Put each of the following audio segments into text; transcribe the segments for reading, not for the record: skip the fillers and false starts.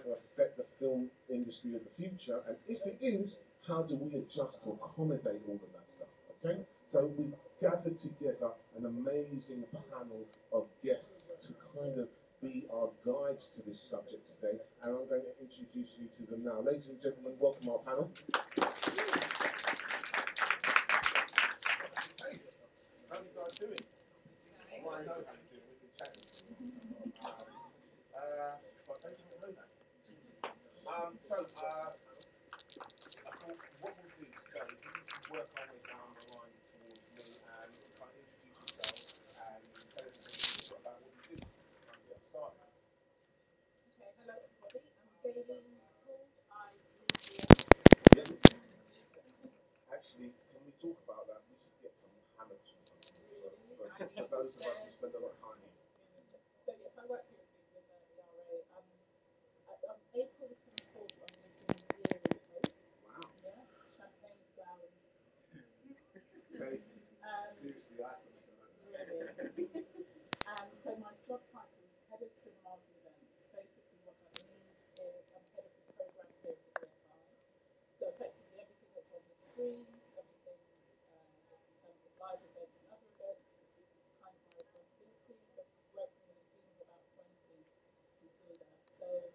to affect the film industry of the future? And if it is, how do we adjust to accommodate all of that stuff? Okay, so we've gathered together an amazing panel of guests to kind of be our guides to this subject today, and I'm going to introduce you to them now. Ladies and gentlemen, welcome our panel. Hey, how are you guys doing? I thought what we'll do today is we'll work our way down the line towards me and kind of introduce yourself and tell us a bit about what you do. Get started. Okay, hello everybody. I'm Gaylene Gould. I Yeah. Actually, can we talk about that? We should get some hammocks or something for those of us who spend a lot of time here. So yes, I work here with the ERA. April the 24th, I'm making the year in place. Wow. Yes, champagne, flowers. Okay. Seriously, I think Really. And so my job title is Head of Cinemas and Events. Basically what that means is I'm head of the program here at the BFI. So effectively everything that's on the screens, everything that's in terms of live events and other events is kind of my responsibility, but working with a team of about 20 who do that. So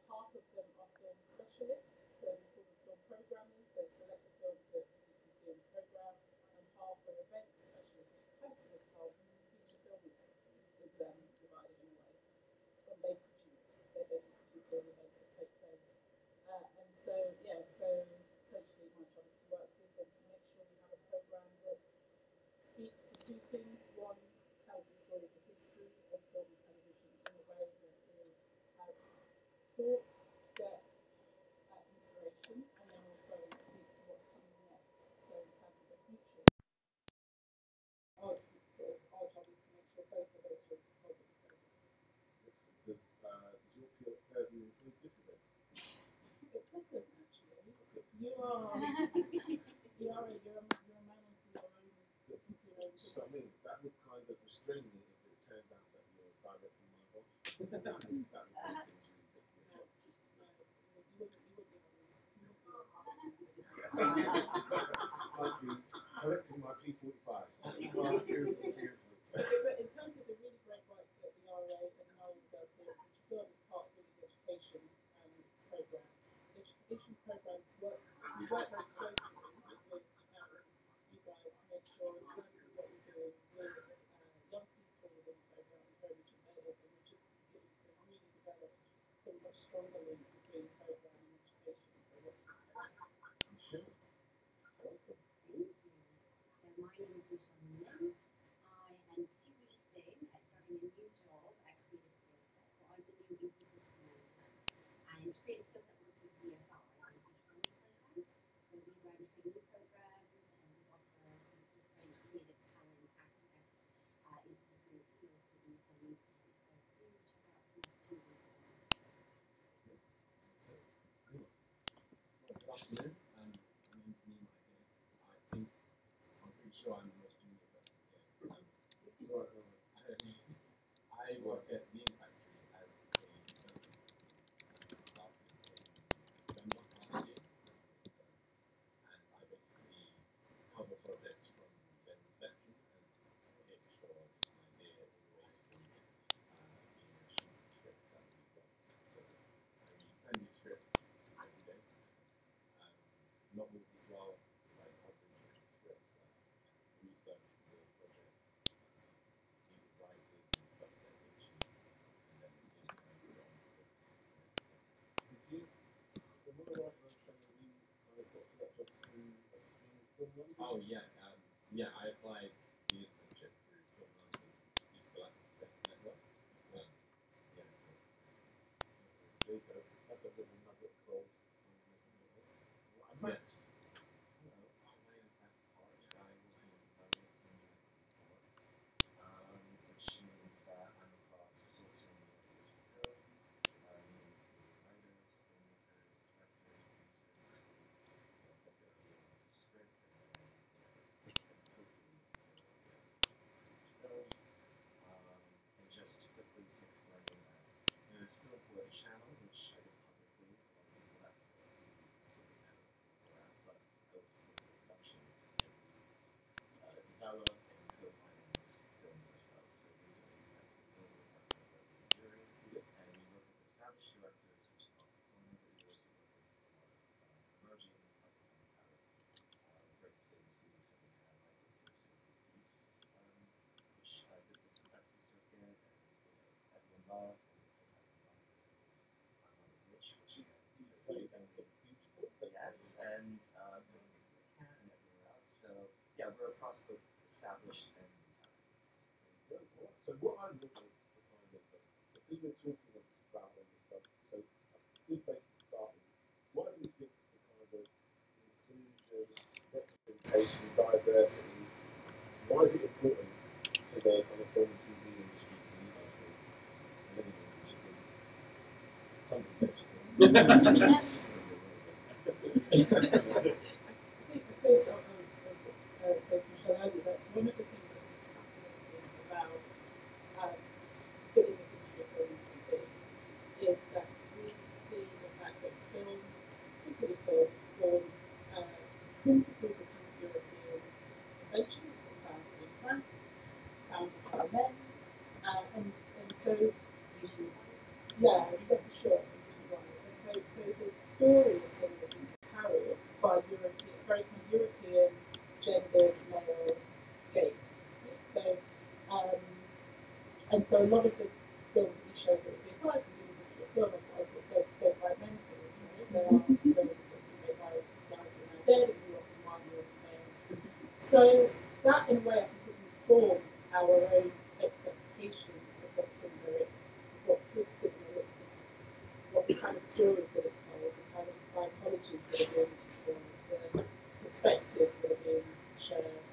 half of them are film specialists, so we call them film programmers. They select the films that you can see in the program, and half are event specialists. It's fancy as how feature film is divided in a way. And they basically produce all the events that take place. And so, yeah, so essentially my job is to work with them to make sure we have a program that speaks to two things. One, tells the story of the history of film and television in a way that has thought, depth, inspiration, and then also speaks to what's coming next. So in terms of the future, our job is to make sure both of those stories are told. does your purview include this event? It doesn't actually. You are a man into your own. So I mean, that would kind of restrain me if it turned out that you're directly my boss. that would make things really difficult. I'd be collecting my P45. But in terms of the really great work that the RA and the NORI does here, which is part of the education program. Education programs we work very closely with you guys to make sure in terms of what we're doing with young people within the program is very much embedded, and we're just looking to really develop some much stronger links between program and education. So Sure. Welcome. Thank you. So my name is Moon Lim. I am 2 weeks in at starting a new job at Creative Skillset. So I'm the new ecosystem manager. And Creative Skillset works with BFI on the program. So we run training programs and we offer different creative talent access into different fields within the film industry. So do check out some opportunities. Good afternoon. My name is Nimai Innis. I'm pretty sure I'm the most junior person here. I work at the Factory as a service assistant. Started in November last year. And I basically cover projects from the inception as a pitch or just an idea all the way to being a short script that we've got. So I read 10 new scripts every day. Novels as well, like covering scripts, research for projects, music writers and stuff citations, and then just kind of put it on script. Did you, from what I understand, you kind of got to that job through a Speed Film London? Oh yeah, I applied to the internship through Film London's Equal Access Network. Yeah. There you go. That's a little nugget of gold. Max. Just quickly explaining that there's still a channel which I guess love, which she plays and it's beautiful. Yes, and cat and everywhere else. So yeah, we're a prosperous, established, and Very cool. So what I would like to kind of, so because we're talking about all this stuff, so a good place to start is, why do you think the kind of inclusion, representation, diversity, why is it important to the kind of film and TV industry to you guys see? And anything that you think, something that you think. I think it's based on said to Michelle earlier that one of the things that is fascinating about studying the history of film and TV is that we see the fact that film, particularly films, form principles of kind of European inventions or founded in France, founded by men, and so Usually, yeah, for sure, usually right. And so the story of cinema has been carried by European, very kind of European gendered male gaze. Right? And so a lot of the films that we show that are BFI to do with the history of film is what I thought they're quite men films, right? They are films that are made by guys who are now dead and who often one or male. So that in a way I think has informed our own expectations of what cinema is, what good cinema looks like, what kind of stories that it's told, the kind of psychologies that are being explored, the perspectives that are being shared.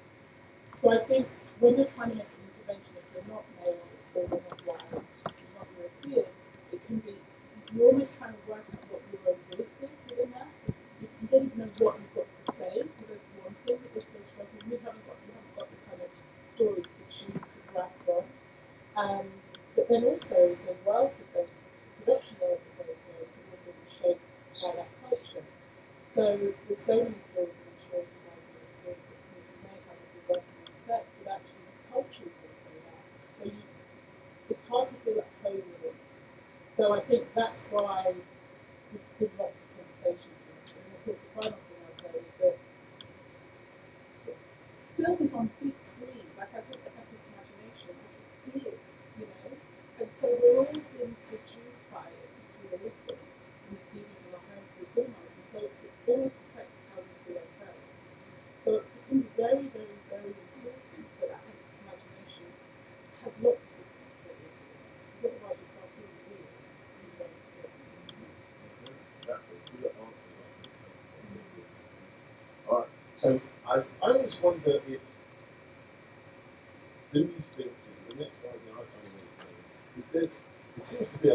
So I think when you're trying to make an intervention, if you're not male or you're not white, you're not European, it can be, you're always trying to work out what your own voice is within that. You don't even know what you've got to say, so there's one thing that we're still struggling with. You haven't got the kind of stories to choose to grab from. But then also the worlds of those, the production worlds of those films have also been shaped by that culture. So there's so many stories, and I'm sure you guys will experience it, so you may have if you're working on sets, that actually the culture is also that. So it's hard to feel at home with it. So I think that's why there's been lots of conversations in this. And of course the final thing I'll say is that film is on big screens, like I think the epic imagination, like it's big, you know? And so we're all being seduced by it since we were little, in the TVs in our homes, the cinemas, and so it always affects how we see ourselves. So it's become very, very, very important that that epic imagination has lots of good possibilities in it, because otherwise you start feeling weird when you don't see it. That's as good an answer as I can give. Alright, so I always wonder if, do you think, the next one that I kind of want to know is there seems to be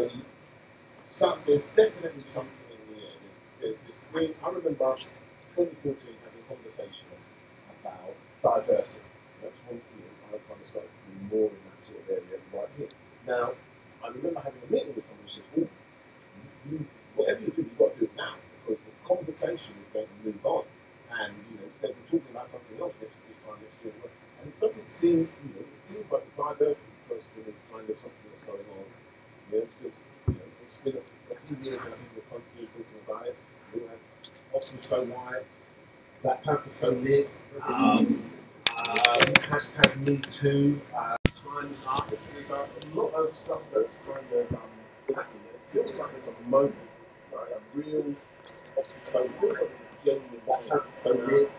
there's definitely something in the air. There's this thing, I remember 2014 having conversations about diversity. That's one thing I kind of started to do more in that sort of area right here. Now, I remember having a meeting with someone who says, well, whatever you do, you've got to do it now, because the conversation is going to move on. And they'll be talking about something else this time next year. And it doesn't seem, it seems like the diversity question is kind of something that's going on. It's been a few years now, people are constantly talking about it. We had Austin So White, Black Panther So Lit, hashtag Me Too, Time's Up. There's a lot of stuff that's kind of happening. It feels like there's a moment, right? A real Austin So Lit, genuine Black Panther So Lit.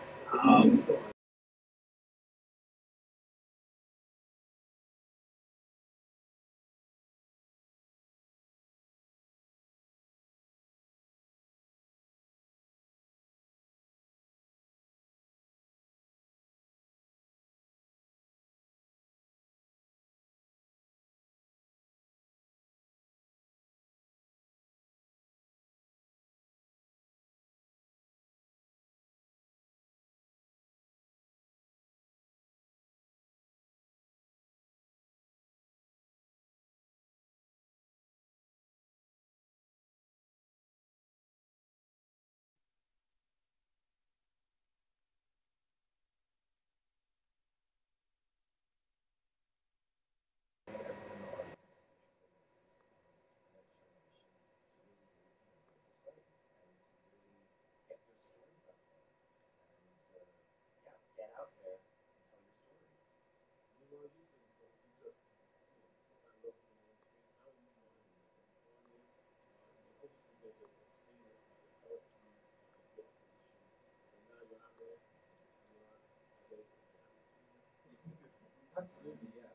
Absolutely, yeah.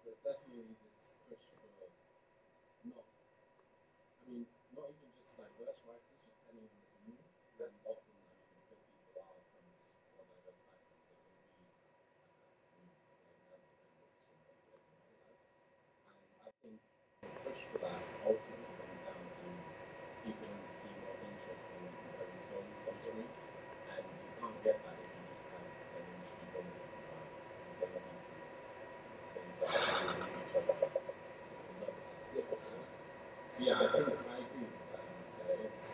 There's definitely this push for not, I mean, not even just diverse writers, just anyone that's new. And often, I mean, because people are from more diverse backgrounds, they don't read movies, they never books or books like everyone else has. And I think the push for that ultimately comes down to people wanting to see more interesting and compelling stories of something. And you can't get that if you just have an industry dominated by the same people. So yeah, I think I agree with that. It's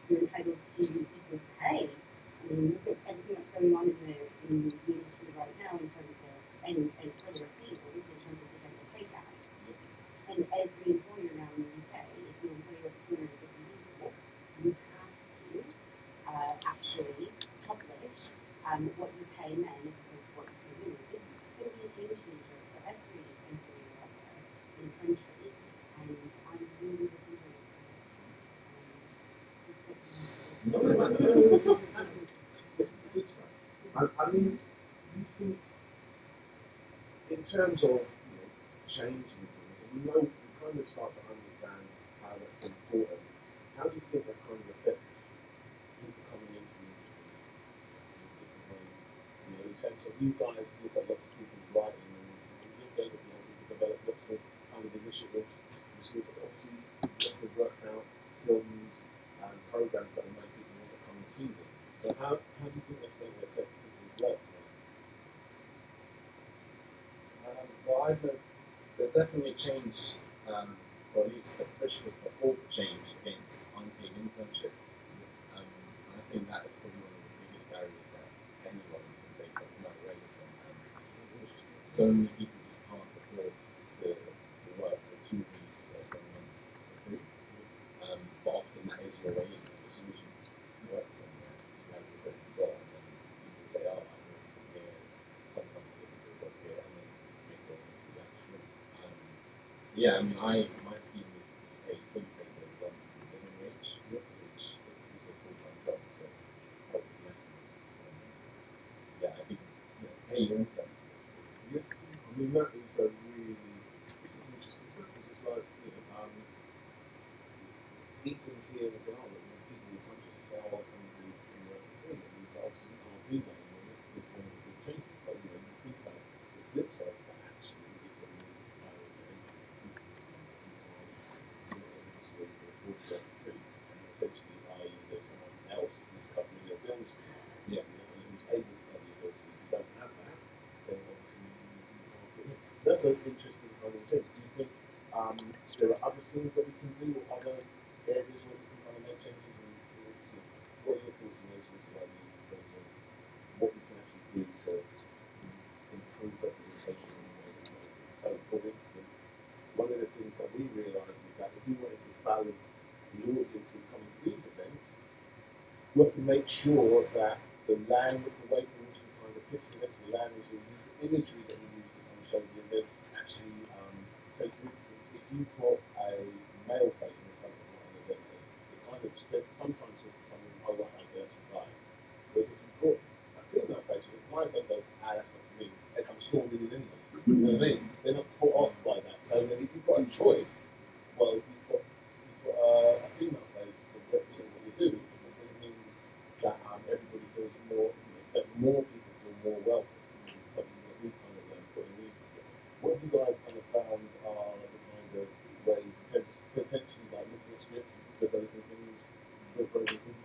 you're entitled to equal pay. I mean, look at everything that's going on in the industry right now in terms of, and further afield in terms of the gender pay gap. And every employer now in the UK, if you employ over 250 people, you have to actually publish what you pay men as opposed to what you pay women. This is going to be a game changer for every employer out there in the country, and I'm really looking forward to it. No, this is the good stuff. I mean, do you think, in terms of changing things, and we kind of start to understand how that's important. How do you think that kind of affects people coming into the industry in different ways? In terms of you guys look at lots of people's writing and you're going to be able to develop lots of kind of initiatives, which is obviously you have to work out films and programs that will make people want to come and see them. So how do you think that's going to affect people's work? well, I've there's definitely change, or at least a push for change against unpaid internships. And I think that is probably one of the biggest barriers that anyone can face that's not relevant. So many people just can't afford to work for 2 weeks or for a month for free. But often that is your way in. As soon as you work somewhere, you have your foot in the door, and then people say, oh, I'm going to come here, someone else is going to go here, and then make the actual. So yeah, I mean, my scheme is paid, fully paid as well, living wage, which is a full-time job, so probably less than so yeah, I think pay your interns. Yeah, I mean that is a really, this is interesting stuff because it's like, even here with our people will come to us and say, oh, I can do some work for free, and we say, obviously we can't do that anymore, this is one of the big changes, but you think about the flip side of that actually, it's a really barrier to entry. there are other things that we can do, or other areas where we can kind of make changes. And what are your thoughts and notions about these in terms of what we can actually do to improve representation in the way that we make it? So, for instance, one of the things that we realised is that if we wanted to balance the audiences coming to these events, we have to make sure that the language, the way in which we kind of pitch the events, the language we use, the imagery that we use to kind of show the events actually, say for instance, if you put a male face in front of one of the vendors, it kind of sometimes says to someone, oh right, okay, that's for guys. Whereas if you put a female face, the guys don't go, that's not for me, they come storming in anyway. You know what I mean? They're not put off by that. So then if you've got a choice, well, you've got a female face to represent what you're doing, because then it means that everybody feels more, that more people feel more welcome. It's something that we've kind of putting these together. What have you guys kind of found are the kind of ways in terms of potentially like looking at scripts, developing things, recording things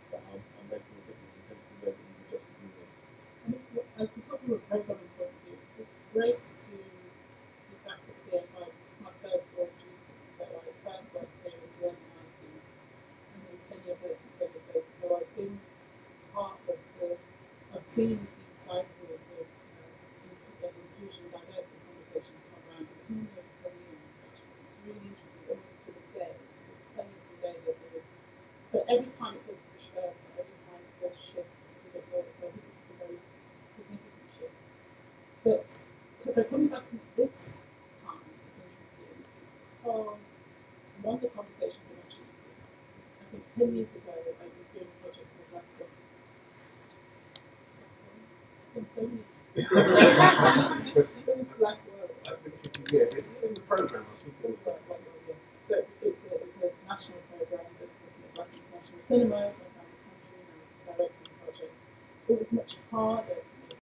that are making a difference in terms of the way that you've adjusted your work? I mean, as we talk from a programming point of view, it's great to be back at the BFI because it's my third tour of duty. So I first worked here in the early 90s, and then 10 years later, 10 years later. So I've been part of I've seen these cycles of inclusion and diversity conversations come around. It's normally over 10 years, actually. It's really interesting, almost to the day. 10 years to the day that there is. But every time it does push further, every time it does shift a bit more. So I think this is a very significant shift. But so coming back from this time is interesting because one of the conversations that actually I think 10 years ago I was doing a project called Black Book. There's so many. There's Black World. Yeah, it's in the program. I think it was Black World. Yeah. So it's a national program that's looking at Black international cinema around the country, and I was directing the project. It was much harder to make.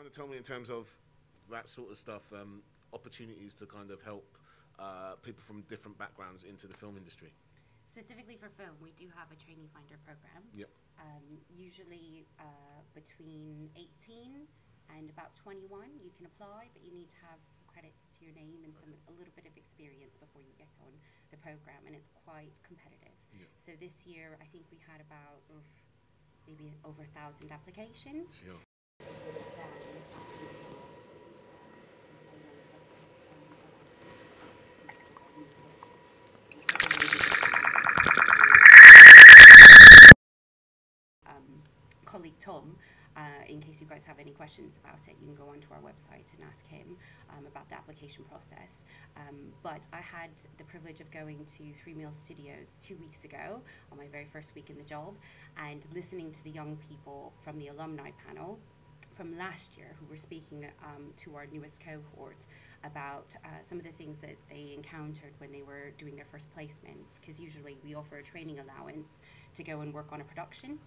of tell me in terms of that sort of stuff, opportunities to kind of help people from different backgrounds into the film industry? Specifically for film, we do have a trainee finder program. Yep. Usually between 18 and about 21 you can apply, but you need to have some credits to your name and a little bit of experience before you get on the program, and it's quite competitive. Yep. So this year I think we had about maybe over 1,000 applications. Sure. Colleague Tom, in case you guys have any questions about it, you can go onto our website and ask him about the application process. But I had the privilege of going to 3 Meals Studios 2 weeks ago on my very first week in the job, and listening to the young people from the alumni panel from last year who were speaking to our newest cohort about some of the things that they encountered when they were doing their first placements, because usually we offer a training allowance to go and work on a production.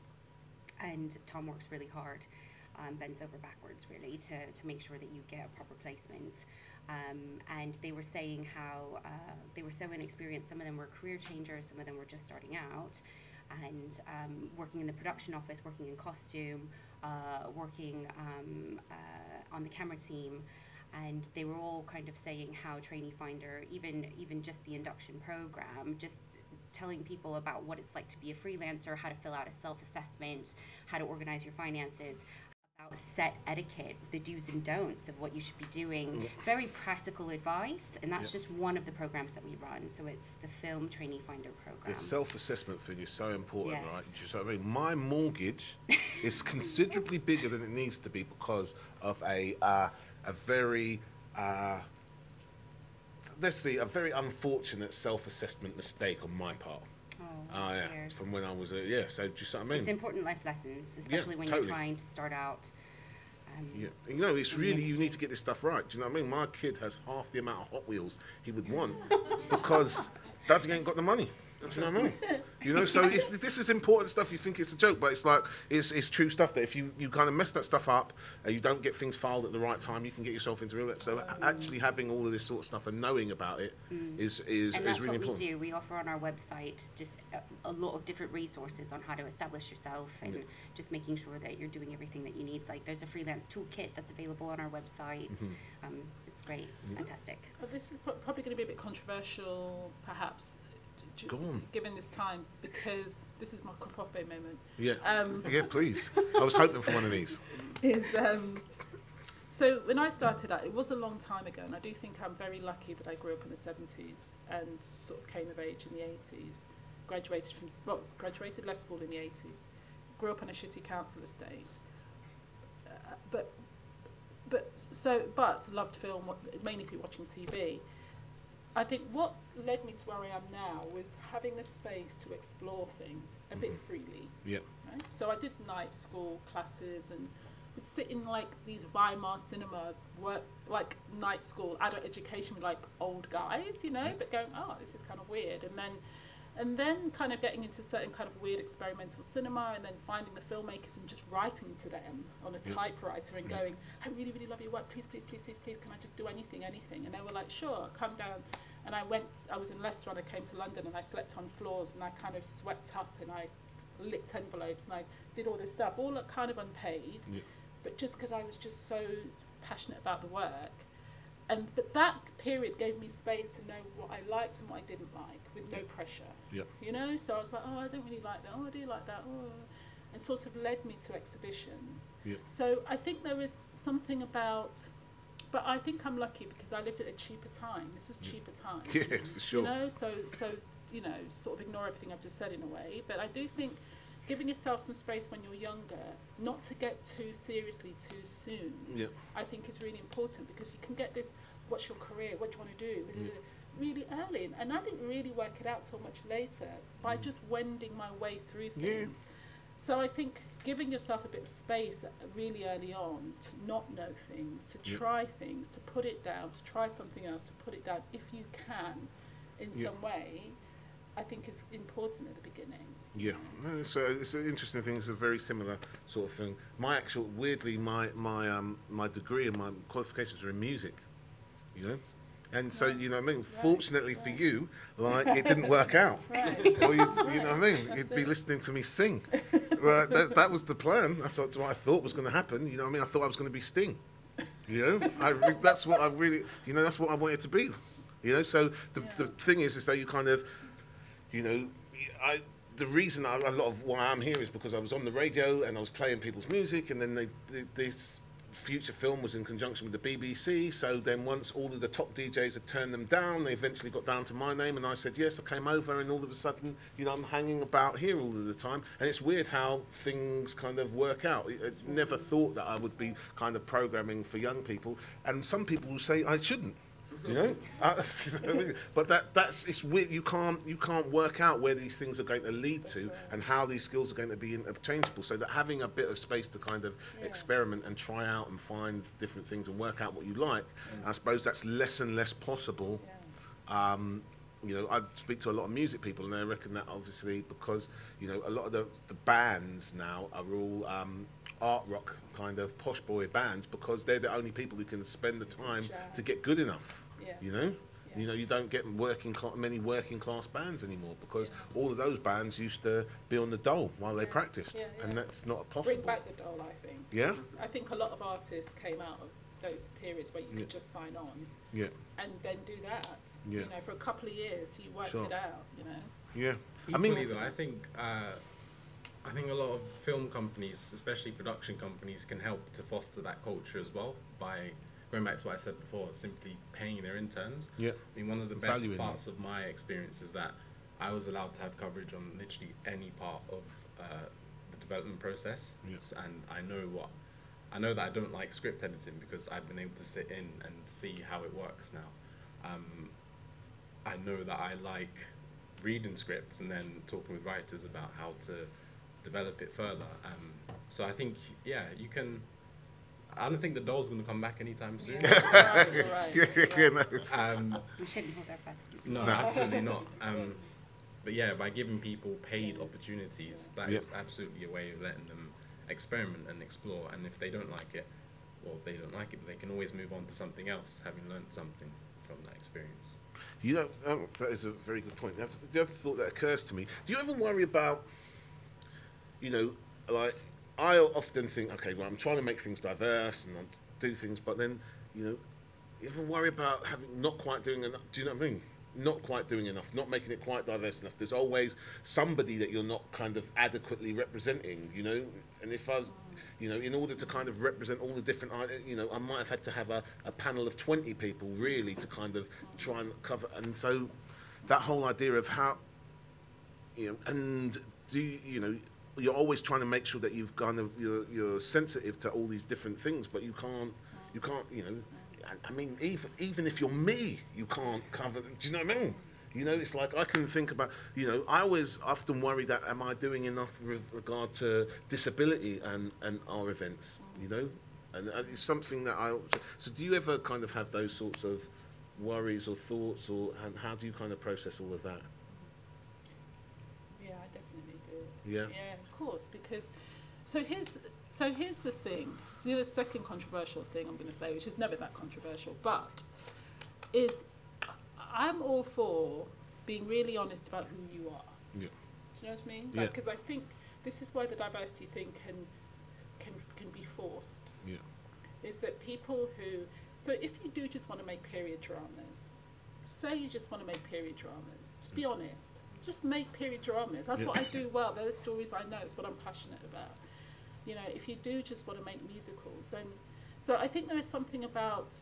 And Tom works really hard, bends over backwards really to make sure that you get a proper placement. And they were saying how they were so inexperienced. Some of them were career changers, some of them were just starting out, and working in the production office, working in costume, working on the camera team. And they were all kind of saying how Trainee Finder, even just the induction program, just telling people about what it's like to be a freelancer, how to fill out a self-assessment, how to organize your finances, about set etiquette, the do's and don'ts of what you should be doing, very practical advice, and that's just one of the programs that we run. So it's the Film Trainee Finder program. The self-assessment thing is so important, Yes. right? Just, I mean, my mortgage is considerably bigger than it needs to be because of a very let's see, a very unfortunate self-assessment mistake on my part. Oh, Yeah, dear. from when I was so do you see what I mean? It's important life lessons, especially when totally. you're trying to start out. Yeah, you know, it's in the really, you industry. need to get this stuff right. Do you know what I mean? My kid has half the amount of Hot Wheels he would want because Daddy ain't got the money. Do you know what I mean? You know, so this is important stuff. You think it's a joke, but it's like it's true stuff that if you kind of mess that stuff up, you don't get things filed at the right time, you can get yourself into real. So actually having all of this sort of stuff and knowing about it is And that's really what important. we do. We offer on our website just a lot of different resources on how to establish yourself and just making sure that you're doing everything that you need. Like there's a freelance toolkit that's available on our website. It's great. It's fantastic. Well, this is probably going to be a bit controversial, perhaps, Go on. given this time, because this is my kerfuffle moment. Yeah, yeah, please. I was hoping for one of these. So when I started out, it was a long time ago, and I do think I'm very lucky that I grew up in the 70s and sort of came of age in the 80s. Graduated, left school in the 80s. Grew up on a shitty council estate. But loved film, mainly through watching TV. I think what led me to where I am now was having the space to explore things a bit freely. Yeah. Right? So I did night school classes and would sit in like these Weimar cinema work, like night school adult education with like old guys, you know, but going, oh, this is kind of weird. And then kind of getting into certain kind of weird experimental cinema, and then finding the filmmakers and just writing to them on a typewriter and going, I really, really love your work. Please, please, please, please, please, can I just do anything? And they were like, sure, come down. And I was in Leicester and I came to London and I slept on floors and I kind of swept up and I licked envelopes and I did all this stuff, all kind of unpaid, but just because I was just so passionate about the work. But that period gave me space to know what I liked and what I didn't like, with no pressure. Yeah. You know, so I was like, oh, I don't really like that. Oh, I do like that. Oh, and sort of led me to exhibition. Yeah. So I think there is something about, but I think I'm lucky because I lived at a cheaper time. This was cheaper times. Yeah, for sure. You know, so you know, sort of ignore everything I've just said in a way. But I do think giving yourself some space when you're younger, not to get too seriously too soon, I think is really important, because you can get this, what's your career, what do you want to do, really early. And I didn't really work it out till much later by just wending my way through things. So I think giving yourself a bit of space really early on to not know things, to try things, to put it down, to try something else, to put it down if you can in some way, I think is important at the beginning. Yeah, no, so it's an interesting thing. It's a very similar sort of thing. My actual, weirdly, my degree and my qualifications are in music, you know, and so you know what I mean. Fortunately for you, like it didn't work out, Right. or you know what I mean. That's You'd be it. listening to me sing. Well, that was the plan. That's what I thought was going to happen. You know what I mean? I thought I was going to be Sting. You know, that's what I really, you know, that's what I wanted to be. You know, so the thing is that you kind of, you know, the reason a lot of why I'm here is because I was on the radio and I was playing people's music, and then this future film was in conjunction with the BBC. So then once all of the top DJs had turned them down, they eventually got down to my name, and I said yes. I came over, and all of a sudden, you know, I'm hanging about here all of the time, and it's weird how things kind of work out. I never thought that I would be kind of programming for young people, and some people will say I shouldn't. You know, but that's it's weird. You can't work out where these things are going to lead to and how these skills are going to be interchangeable. So that having a bit of space to kind of experiment and try out and find different things and work out what you like, I suppose that's less and less possible. You know, I speak to a lot of music people, and they reckon that obviously because you know a lot of the bands now are all art rock kind of posh boy bands because they're the only people who can spend the time to get good enough. You know, you know, you don't get many working class bands anymore because all of those bands used to be on the dole while they practiced, and that's not possible. Bring back the dole, I think. Yeah. I think a lot of artists came out of those periods where you could just sign on. Yeah. And then do that. Yeah. You know, for a couple of years till you worked it out. You know. Yeah. Equally, though, I think a lot of film companies, especially production companies, can help to foster that culture as well by going back to what I said before, simply paying their interns. Yeah. I mean, one of the best parts of my experience is that I was allowed to have coverage on literally any part of the development process. Yes. And I know that I don't like script editing because I've been able to sit in and see how it works now. I know that I like reading scripts and then talking with writers about how to develop it further. So I think, yeah, you can. I don't think the doll's going to come back anytime soon. You're right. We shouldn't hold our breath. No, absolutely not. But yeah, by giving people paid opportunities, that is absolutely a way of letting them experiment and explore. And if they don't like it, well, they don't like it, but they can always move on to something else, having learned something from that experience. You know, that is a very good point. The other thought that occurs to me, do you ever worry about, you know, like, I often think, okay, well, I'm trying to make things diverse and do things, but then, you know, you ever worry about not quite doing enough? Do you know what I mean? Not quite doing enough, not making it quite diverse enough. There's always somebody that you're not kind of adequately representing, you know? And if I was, you know, in order to kind of represent all the different, you know, I might have had to have a panel of 20 people really to kind of try and cover. And so that whole idea of how, you know, and you know, you're always trying to make sure that you've kind of you're sensitive to all these different things, but you can't, you know. I mean, even if you're me, you can't cover. Do you know what I mean? You know, it's like I can think about. You know, I always often worry that am I doing enough with regard to disability and our events? You know, and it's something that I. So, do you ever kind of have those sorts of worries or thoughts, and how do you kind of process all of that? Yeah, I definitely do. Yeah. Yeah, of course, because so here's the thing. The second controversial thing I'm going to say, which is never that controversial, but is I'm all for being really honest about who you are. Yeah. Do you know what I mean? Yeah. Because I think this is why the diversity thing can be forced. Yeah. Is that people who, so if you do just want to make period dramas, say you just want to make period dramas, just be honest. Just make period dramas. That's what I do well. They're the stories I know. It's what I'm passionate about. You know, if you do just want to make musicals, then... So I think there is something about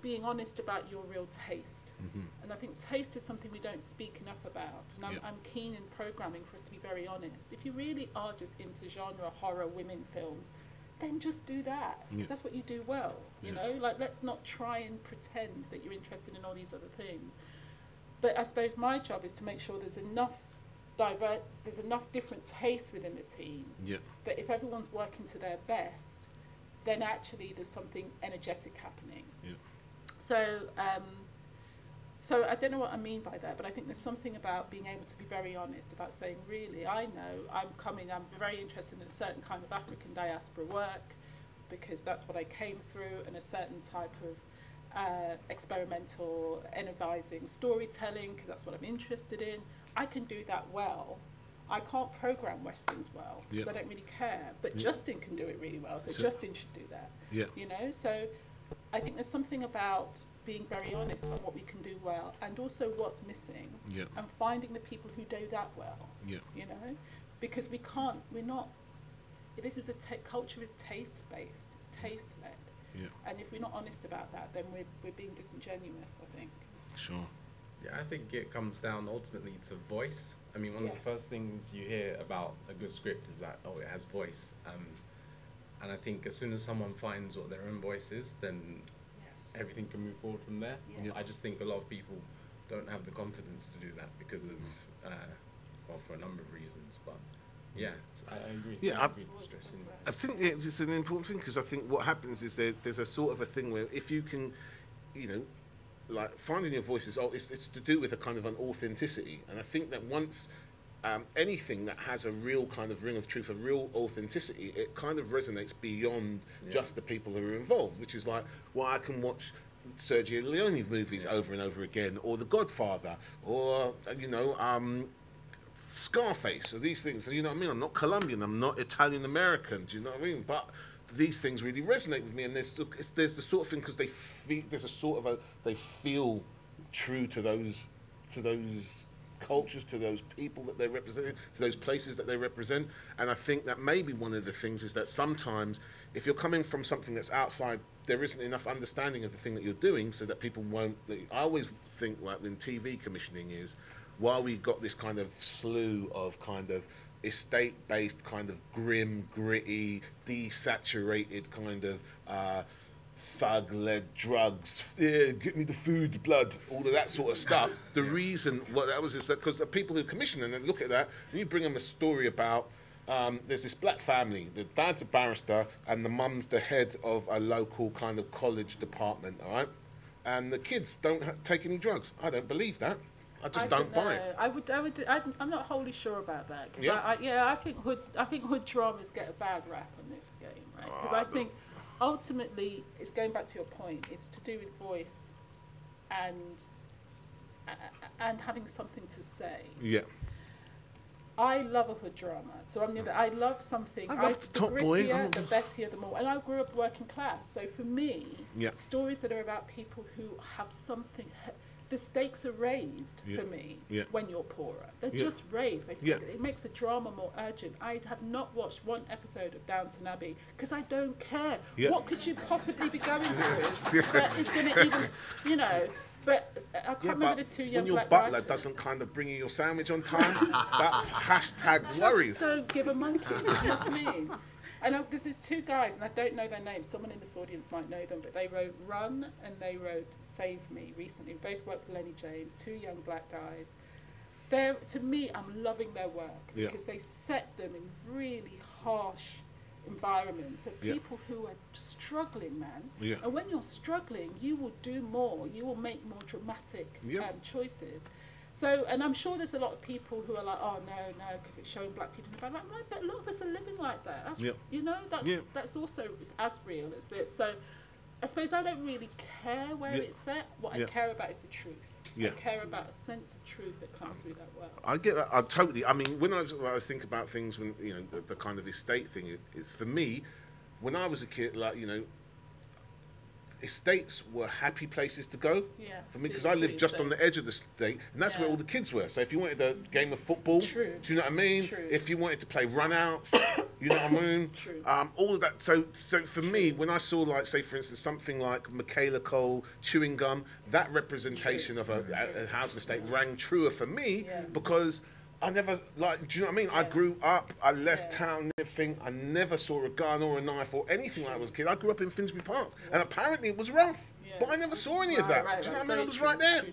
being honest about your real taste. Mm-hmm. And I think taste is something we don't speak enough about. And I'm keen in programming for us to be very honest. If you really are just into genre, horror, women films, then just do that. Because that's what you do well. You know, like, let's not try and pretend that you're interested in all these other things. But I suppose my job is to make sure there's enough different tastes within the team that if everyone's working to their best, then actually there's something energetic happening. So So I don't know what I mean by that, but I think there's something about being able to be very honest about saying, really, I know I'm very interested in a certain kind of African diaspora work because that's what I came through, and a certain type of experimental, energising storytelling because that's what I'm interested in. I can do that well. I can't program Westerns well because I don't really care, but Justin can do it really well, so Justin should do that. You know, so I think there's something about being very honest about what we can do well and also what's missing and finding the people who do that well, you know, because we're not, this is culture is taste-based, it's taste-led. And if we're not honest about that, then we're being disingenuous, I think. Sure. Yeah, I think it comes down ultimately to voice. I mean, one of the first things you hear about a good script is that, oh, it has voice. And I think as soon as someone finds what their own voice is, then everything can move forward from there. I just think a lot of people don't have the confidence to do that because of, well, for a number of reasons. But yeah, so I agree. Yeah, I think it's an important thing because I think what happens is there's a sort of a thing where if you can, you know, like finding your voice is, it's to do with a kind of an authenticity. And I think that once anything that has a real kind of ring of truth, a real authenticity, it kind of resonates beyond just the people who are involved, which is like, well, I can watch Sergio Leone movies over and over again, or The Godfather, or, you know, Scarface, or these things. You know what I mean? I'm not Colombian, I'm not Italian American, do you know what I mean? But these things really resonate with me, and there's the sort of thing because they feel true to those cultures, to those people that they represent, to those places that they represent. And I think that maybe one of the things is that sometimes if you're coming from something that's outside, there isn't enough understanding of the thing that you're doing, so that people won't. I always think, like in TV commissioning, is while we got this kind of slew of kind of estate-based, kind of grim, gritty, desaturated kind of thug-led drugs, get me the food, the blood, all of that sort of stuff. The reason what that was is that because the people who commission and then look at that, and you bring them a story about there's this black family, the dad's a barrister and the mum's the head of a local kind of college department, all right? And the kids don't take any drugs. I don't believe that. I just don't buy it. I'm not wholly sure about that. Cause I think hood dramas get a bad rap on this game, right? Because I think ultimately it's going back to your point. It's to do with voice and having something to say. Yeah. I love a hood drama, so I love something. I love the Top grittier, Boy. The bettier, the more. And I grew up working class, so for me, stories that are about people who have something. The stakes are raised for me when you're poorer. They're just raised. It makes the drama more urgent. I have not watched one episode of Downton Abbey because I don't care. What could you possibly be going through that is going to even, you know? But I can't remember the two young when your black butler writers. doesn't kind of bring you your sandwich on time, that's hashtag worries. Just don't give a monkey. You know what I mean? And there's two guys, and I don't know their names. Someone in this audience might know them, but they wrote Run and they wrote Save Me recently. Both worked with Lenny James, two young black guys. To me, I'm loving their work because they set them in really harsh environments of people who are struggling, man. And when you're struggling, you will do more. You will make more dramatic choices. So, and I'm sure there's a lot of people who are like, oh, no, because it's showing black people in the background. No, but a lot of us are living like that. That's, you know, that's also as real as this. So I suppose I don't really care where it's set. What I care about is the truth. I care about a sense of truth that comes through that work. I get that. I mean, when I was thinking about things, when, you know, the kind of estate thing is for me, when I was a kid, like, you know, estates were happy places to go for me because I lived just on the edge of the estate, and that's where all the kids were. So if you wanted a game of football, do you know what I mean? If you wanted to play runouts, you know what I mean? All of that. So for me, when I saw, like, say for instance, something like Michaela Cole chewing gum, that representation of a housing estate rang truer for me because I never, like, do you know what I mean? I grew up, I left town, everything. I never saw a gun or a knife or anything like I was a kid. I grew up in Finsbury Park, and apparently it was rough, but I never saw any of that. Do you know what I mean? I was right there. Do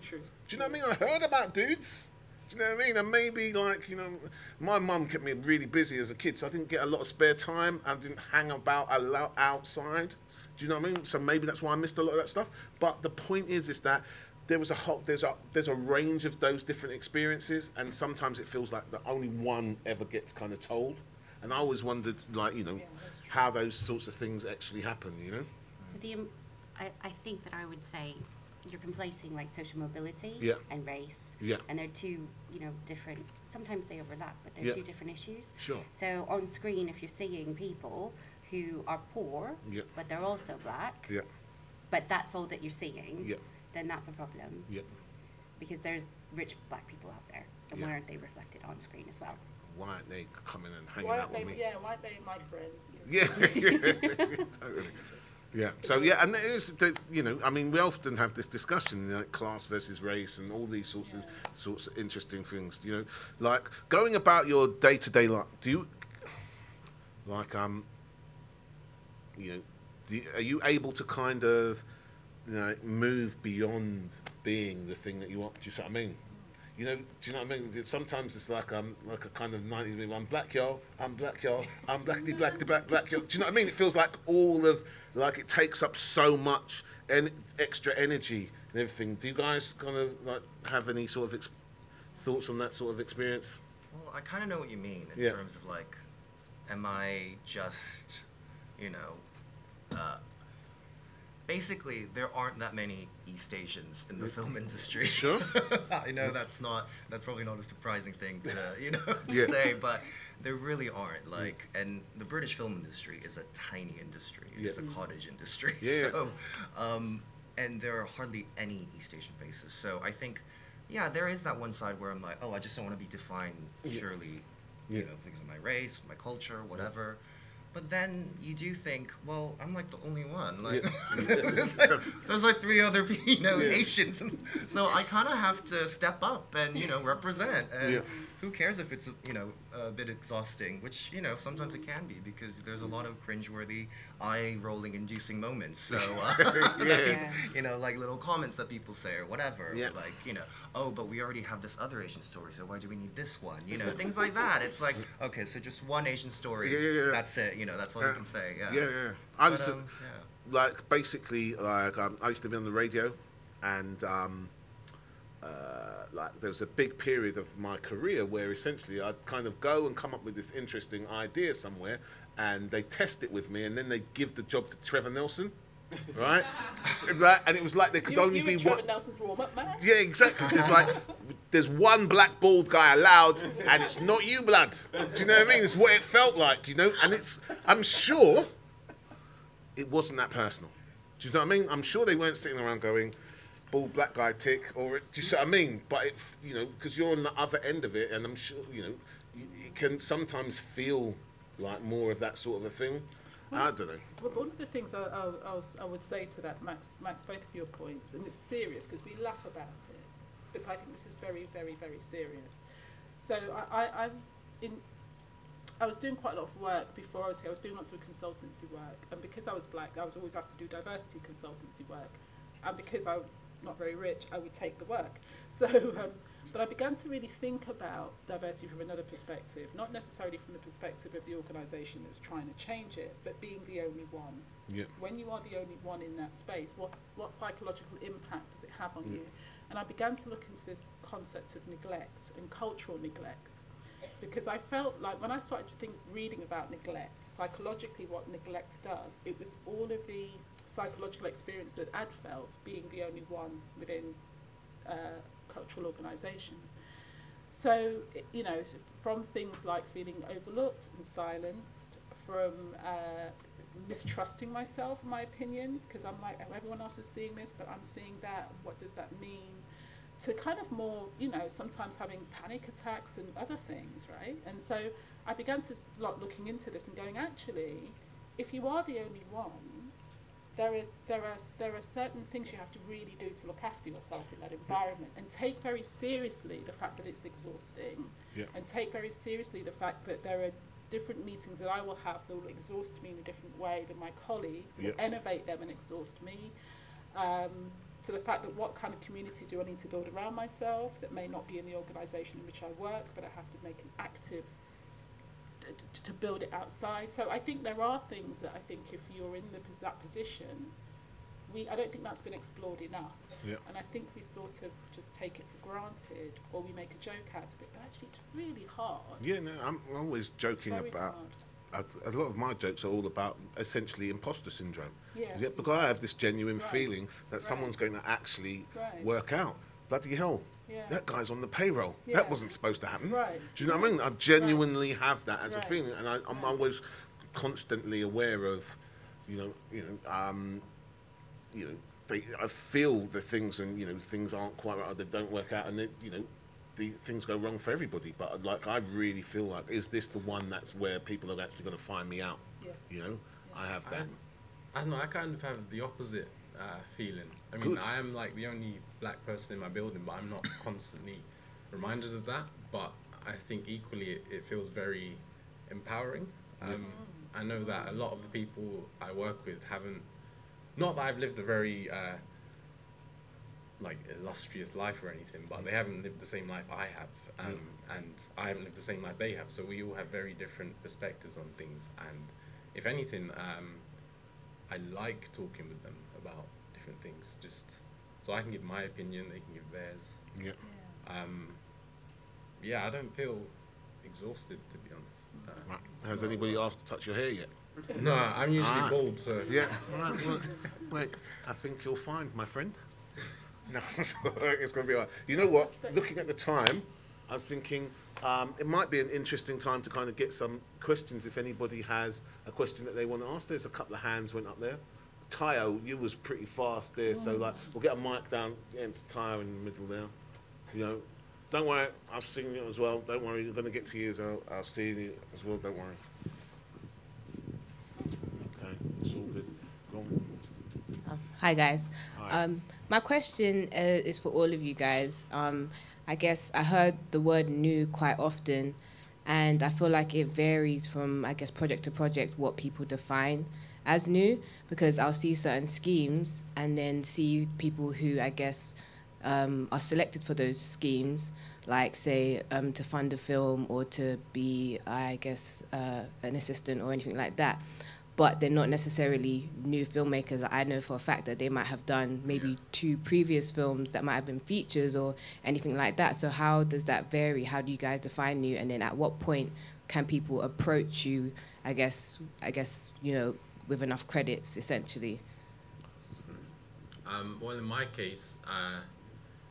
you know what I mean? I heard about dudes. Do you know what I mean? And maybe, like, you know, my mum kept me really busy as a kid, so I didn't get a lot of spare time. I didn't hang about a lot outside. Do you know what I mean? So maybe that's why I missed a lot of that stuff. But the point is that there's a range of those different experiences, and sometimes it feels like that only one ever gets kind of told. And I always wondered, like, you know, how those sorts of things actually happen, you know. So I think that I would say you're conflating like social mobility and race, and they're two, you know, different. Sometimes they overlap, but they're two different issues. Sure. So on screen, if you're seeing people who are poor, but they're also black, but that's all that you're seeing, then that's a problem. Because there's rich black people out there, and why aren't they reflected on screen as well? Why aren't they coming and hanging out with me? Yeah, why aren't they my friends? Totally. Yeah. So and there is, you know, I mean, we often have this discussion, you know, like class versus race and all these sorts of interesting things. You know, like going about your day-to-day life. Do you like you know, are you able to kind of, you know, move beyond being the thing that you want? Do you see what I mean? You know, do you know what I mean? Sometimes it's like a kind of 90s, I'm black, y'all, I'm black, y'all, I'm blackity black, y'all. Do you know what I mean? It feels like all of, like, it takes up so much extra energy and everything. Do you guys kind of like have any sort of thoughts on that sort of experience? Well, I kind of know what you mean in terms of like, am I just, you know, basically, there aren't that many East Asians in the film industry. Sure. I know that's probably not a surprising thing to, you know, to say, but there really aren't. Like, and the British film industry is a tiny industry. It's a cottage industry. So, and there are hardly any East Asian faces. So I think, there is that one side where I'm like, oh, I just don't want to be defined purely, you know, because of my race, my culture, whatever. But then you do think, well, I'm like the only one. Like, there's like three other, you know, Asians. So I kind of have to step up and, you know, represent. And who cares if it's, you know, a bit exhausting, which, you know, sometimes it can be because there's a lot of cringeworthy, eye-rolling inducing moments. So, you know, like little comments that people say or whatever. Or like, you know, oh, but we already have this other Asian story, so why do we need this one? You know, things like that. It's like, okay, so just one Asian story. That's it. You know, that's all you can say. I used to, like, basically, like, I used to be on the radio, and like, there was a big period of my career where essentially I'd kind of go and come up with this interesting idea somewhere, and they test it with me, and then they give the job to Trevor Nelson. Right, and it was like there could only be one. Trevor Nelson's warm-up man. Yeah, exactly. It's like there's one black bald guy allowed, and it's not you, blood. Do you know what I mean? It's what it felt like, you know. And I'm sure it wasn't that personal. Do you know what I mean? I'm sure they weren't sitting around going, "Bald black guy tick," or do you see what I mean? But it, you know, because you're on the other end of it, and I'm sure, you know, it can sometimes feel like more of that sort of a thing. I don't know. Well, one of the things I would say to that, Max, both of your points, and it's serious because we laugh about it, but I think this is very, very, very serious. So I was doing quite a lot of work before I was here. I was doing lots of consultancy work, and because I was black, I was always asked to do diversity consultancy work, and because I'm not very rich, I would take the work. So. But I began to really think about diversity from another perspective, not necessarily from the perspective of the organisation that's trying to change it, but being the only one. Yeah. When you are the only one in that space, what psychological impact does it have on you? And I began to look into this concept of neglect and cultural neglect, because I felt like when I started to reading about neglect, psychologically what neglect does, it was all of the psychological experience that I'd felt being the only one within cultural organisations. So, you know, from things like feeling overlooked and silenced, from mistrusting myself, in my opinion, because I'm like, oh, everyone else is seeing this, but I'm seeing that, what does that mean? To kind of more, you know, sometimes having panic attacks and other things, right? And so I began to start looking into this and going, actually, if you are the only one, there are certain things you have to really do to look after yourself in that environment, and take very seriously the fact that it's exhausting, and take very seriously the fact that there are different meetings that I will have that will exhaust me in a different way than my colleagues, will enervate them and exhaust me, to the fact that what kind of community do I need to build around myself that may not be in the organisation in which I work, but I have to make an active to build it outside. So I think there are things that I think if you're in that position I don't think that's been explored enough. Yeah. And I think we sort of just take it for granted, or we make a joke out of it. But actually, it's really hard. Yeah, no, I'm always joking very about. hard. A lot of my jokes are all about essentially imposter syndrome. Yes. Yeah, because I have this genuine Right. feeling that Right. someone's going to actually Right. work out. Bloody hell, Yeah. that guy's on the payroll. Yes. That wasn't supposed to happen. Right. Do you know what I mean? I genuinely have that as a Right. feeling, and I'm always constantly aware of, you know, I feel the things, and things aren't quite right, or they don't work out, and the things go wrong for everybody. But like, I really feel like, is this the one that's where people are actually going to find me out? Yes. Yeah. I have that. I don't know, I kind of have the opposite feeling. I mean, Good. I am like the only black person in my building, but I'm not constantly reminded of that. But I think equally it feels very empowering. I know that a lot of the people I work with haven't, not that I've lived a very like illustrious life or anything, but they haven't lived the same life I have, and I haven't lived the same life they have. So we all have very different perspectives on things, and if anything, I like talking with them about different things, just so I can give my opinion, they can give theirs. Yeah. Yeah, I don't feel exhausted, to be honest. Right. Has anybody asked to touch your hair yet? No, I'm usually bald, so Yeah. Right, well, wait, I think you'll find, my friend. No, it's going to be all right. You know what? Looking at the time, I was thinking it might be an interesting time to kind of get some questions if anybody has a question that they want to ask. There's a couple of hands went up there. Tayo, you was pretty fast there, so like we'll get a mic down to Tayo in the middle there. Don't worry, I've seen you as well. Don't worry, you're going to get to you as well. I've seen you as well. Don't worry. Okay, it's all good. Go on. Hi guys. Hi. My question is for all of you guys. I guess I heard the word new quite often, and I feel like it varies from, I guess, project to project what people define as new, because I'll see certain schemes and then see people who, I guess, are selected for those schemes, like say to fund a film or to be, I guess, an assistant or anything like that. But they're not necessarily new filmmakers. I know for a fact that they might have done maybe 2 previous films that might have been features or anything like that. So how does that vary? How do you guys define new? And then at what point can people approach you, I guess, with enough credits, essentially? Well, in my case,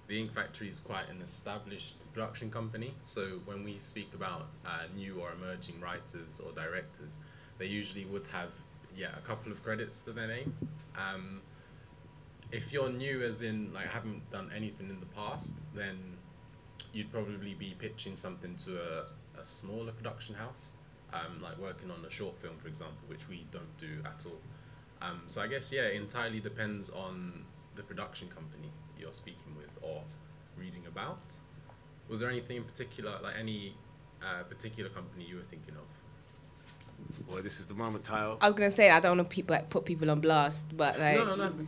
the Ink Factory is quite an established production company. So when we speak about new or emerging writers or directors, they usually would have, a couple of credits to their name. If you're new, as in like haven't done anything in the past, then you'd probably be pitching something to a smaller production house, like working on a short film, for example, which we don't do at all. So I guess, it entirely depends on the production company you're speaking with or reading about. Was there anything in particular, like any particular company you were thinking of? Well, this is the moment, Tayo. I was gonna say I don't want to put people on blast, but like, No. do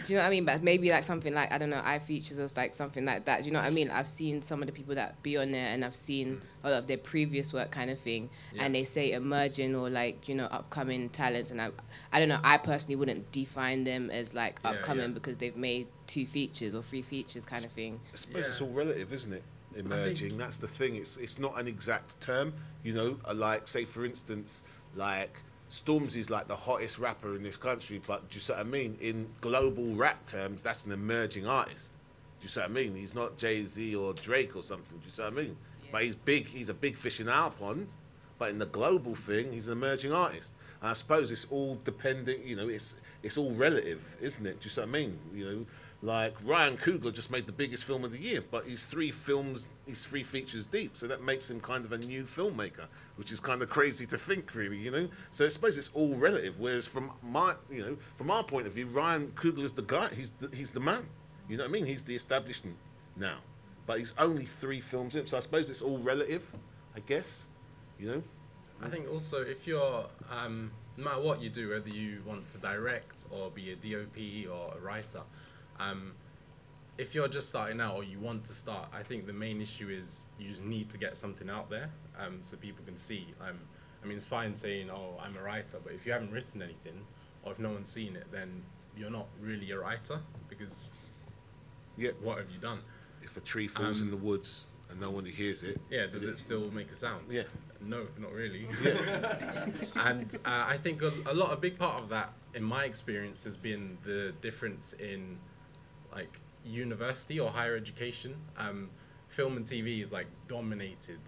you know what I mean? But maybe like something like, I don't know, iFeatures or like something like that. Do you know what I mean? I've seen some of the people that be on there, and I've seen a lot of their previous work, kind of thing, and they say emerging or like upcoming talents, and I don't know. I personally wouldn't define them as like upcoming because they've made 2 features or 3 features, kind of thing. I suppose it's all relative, isn't it? Emerging, that's the thing. It's not an exact term, like say for instance, like Stormzy's like the hottest rapper in this country, but do you see what I mean? In global rap terms, that's an emerging artist. Do you see what I mean? He's not Jay-Z or Drake or something, do you see what I mean? Yeah. But he's a big fish in our pond, but in the global thing, he's an emerging artist. And I suppose it's all dependent, it's all relative, isn't it? Do you see what I mean? Like Ryan Coogler just made the biggest film of the year, but he's 3 features deep, so that makes him kind of a new filmmaker, which is kind of crazy to think, really, So I suppose it's all relative. Whereas from our point of view, Ryan Coogler's the guy. He's the man. You know what I mean? He's the establishment now, but he's only 3 films in, so I suppose it's all relative, I guess. I think also if you're no matter what you do, whether you want to direct or be a DOP or a writer. If you're just starting out or you want to start, I think the main issue is you just need to get something out there so people can see. I mean, it's fine saying, oh, I'm a writer, but if you haven't written anything or if no one's seen it, then you're not really a writer, because Yeah. what have you done? If a tree falls in the woods and no one hears it. Yeah, does it still make a sound? Yeah. No, not really. Yeah. And I think a big part of that, in my experience, has been the difference in like university or higher education. Film and TV is like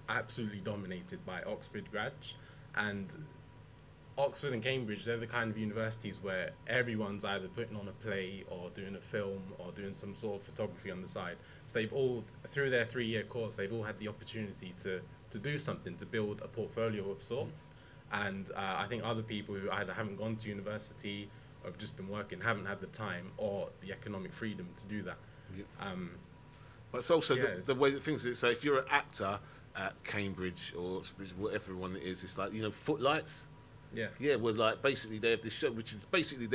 absolutely dominated by Oxford grads, and Oxford and Cambridge, they're the kind of universities where everyone's either putting on a play or doing a film or doing some sort of photography on the side. So they've all, through their 3-year course, they've all had the opportunity to do something, to build a portfolio of sorts. And I think other people who either haven't gone to university or have just been working haven't had the time or the economic freedom to do that. Yep. But it's also Yeah, the way that things are. So if you're an actor at Cambridge or whatever one it is, it's like, you know, Footlights. Yeah. Yeah, well, like basically they have this show, which is basically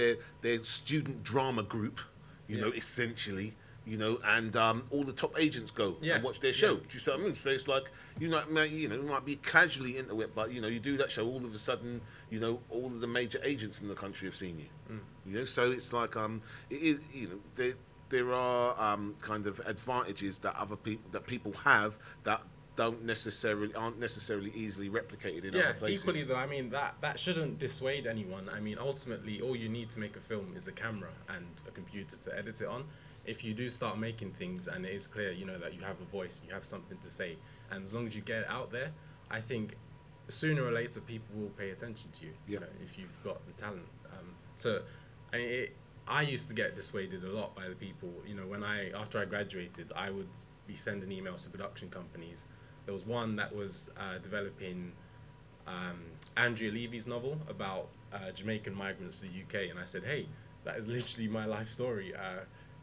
their student drama group, you know, essentially, you know, and all the top agents go and watch their show. Do you see what I mean? So it's like, you might be casually into it, but you know, you do that show, all of a sudden, you know, all of the major agents in the country have seen you. You know, so it's like it is, you know, there are kind of advantages that people have that aren't necessarily easily replicated in other places. Equally though, I mean, that shouldn't dissuade anyone. I mean, ultimately, all you need to make a film is a camera and a computer to edit it on. If you do start making things and it is clear, you know, that you have a voice, you have something to say, and as long as you get it out there, I think sooner or later people will pay attention to you, you know, if you've got the talent. So, I mean, I used to get dissuaded a lot by the people, you know, after I graduated, I would be sending emails to production companies. There was one that was developing Andrea Levy's novel about Jamaican migrants to the UK, and I said, hey, that is literally my life story.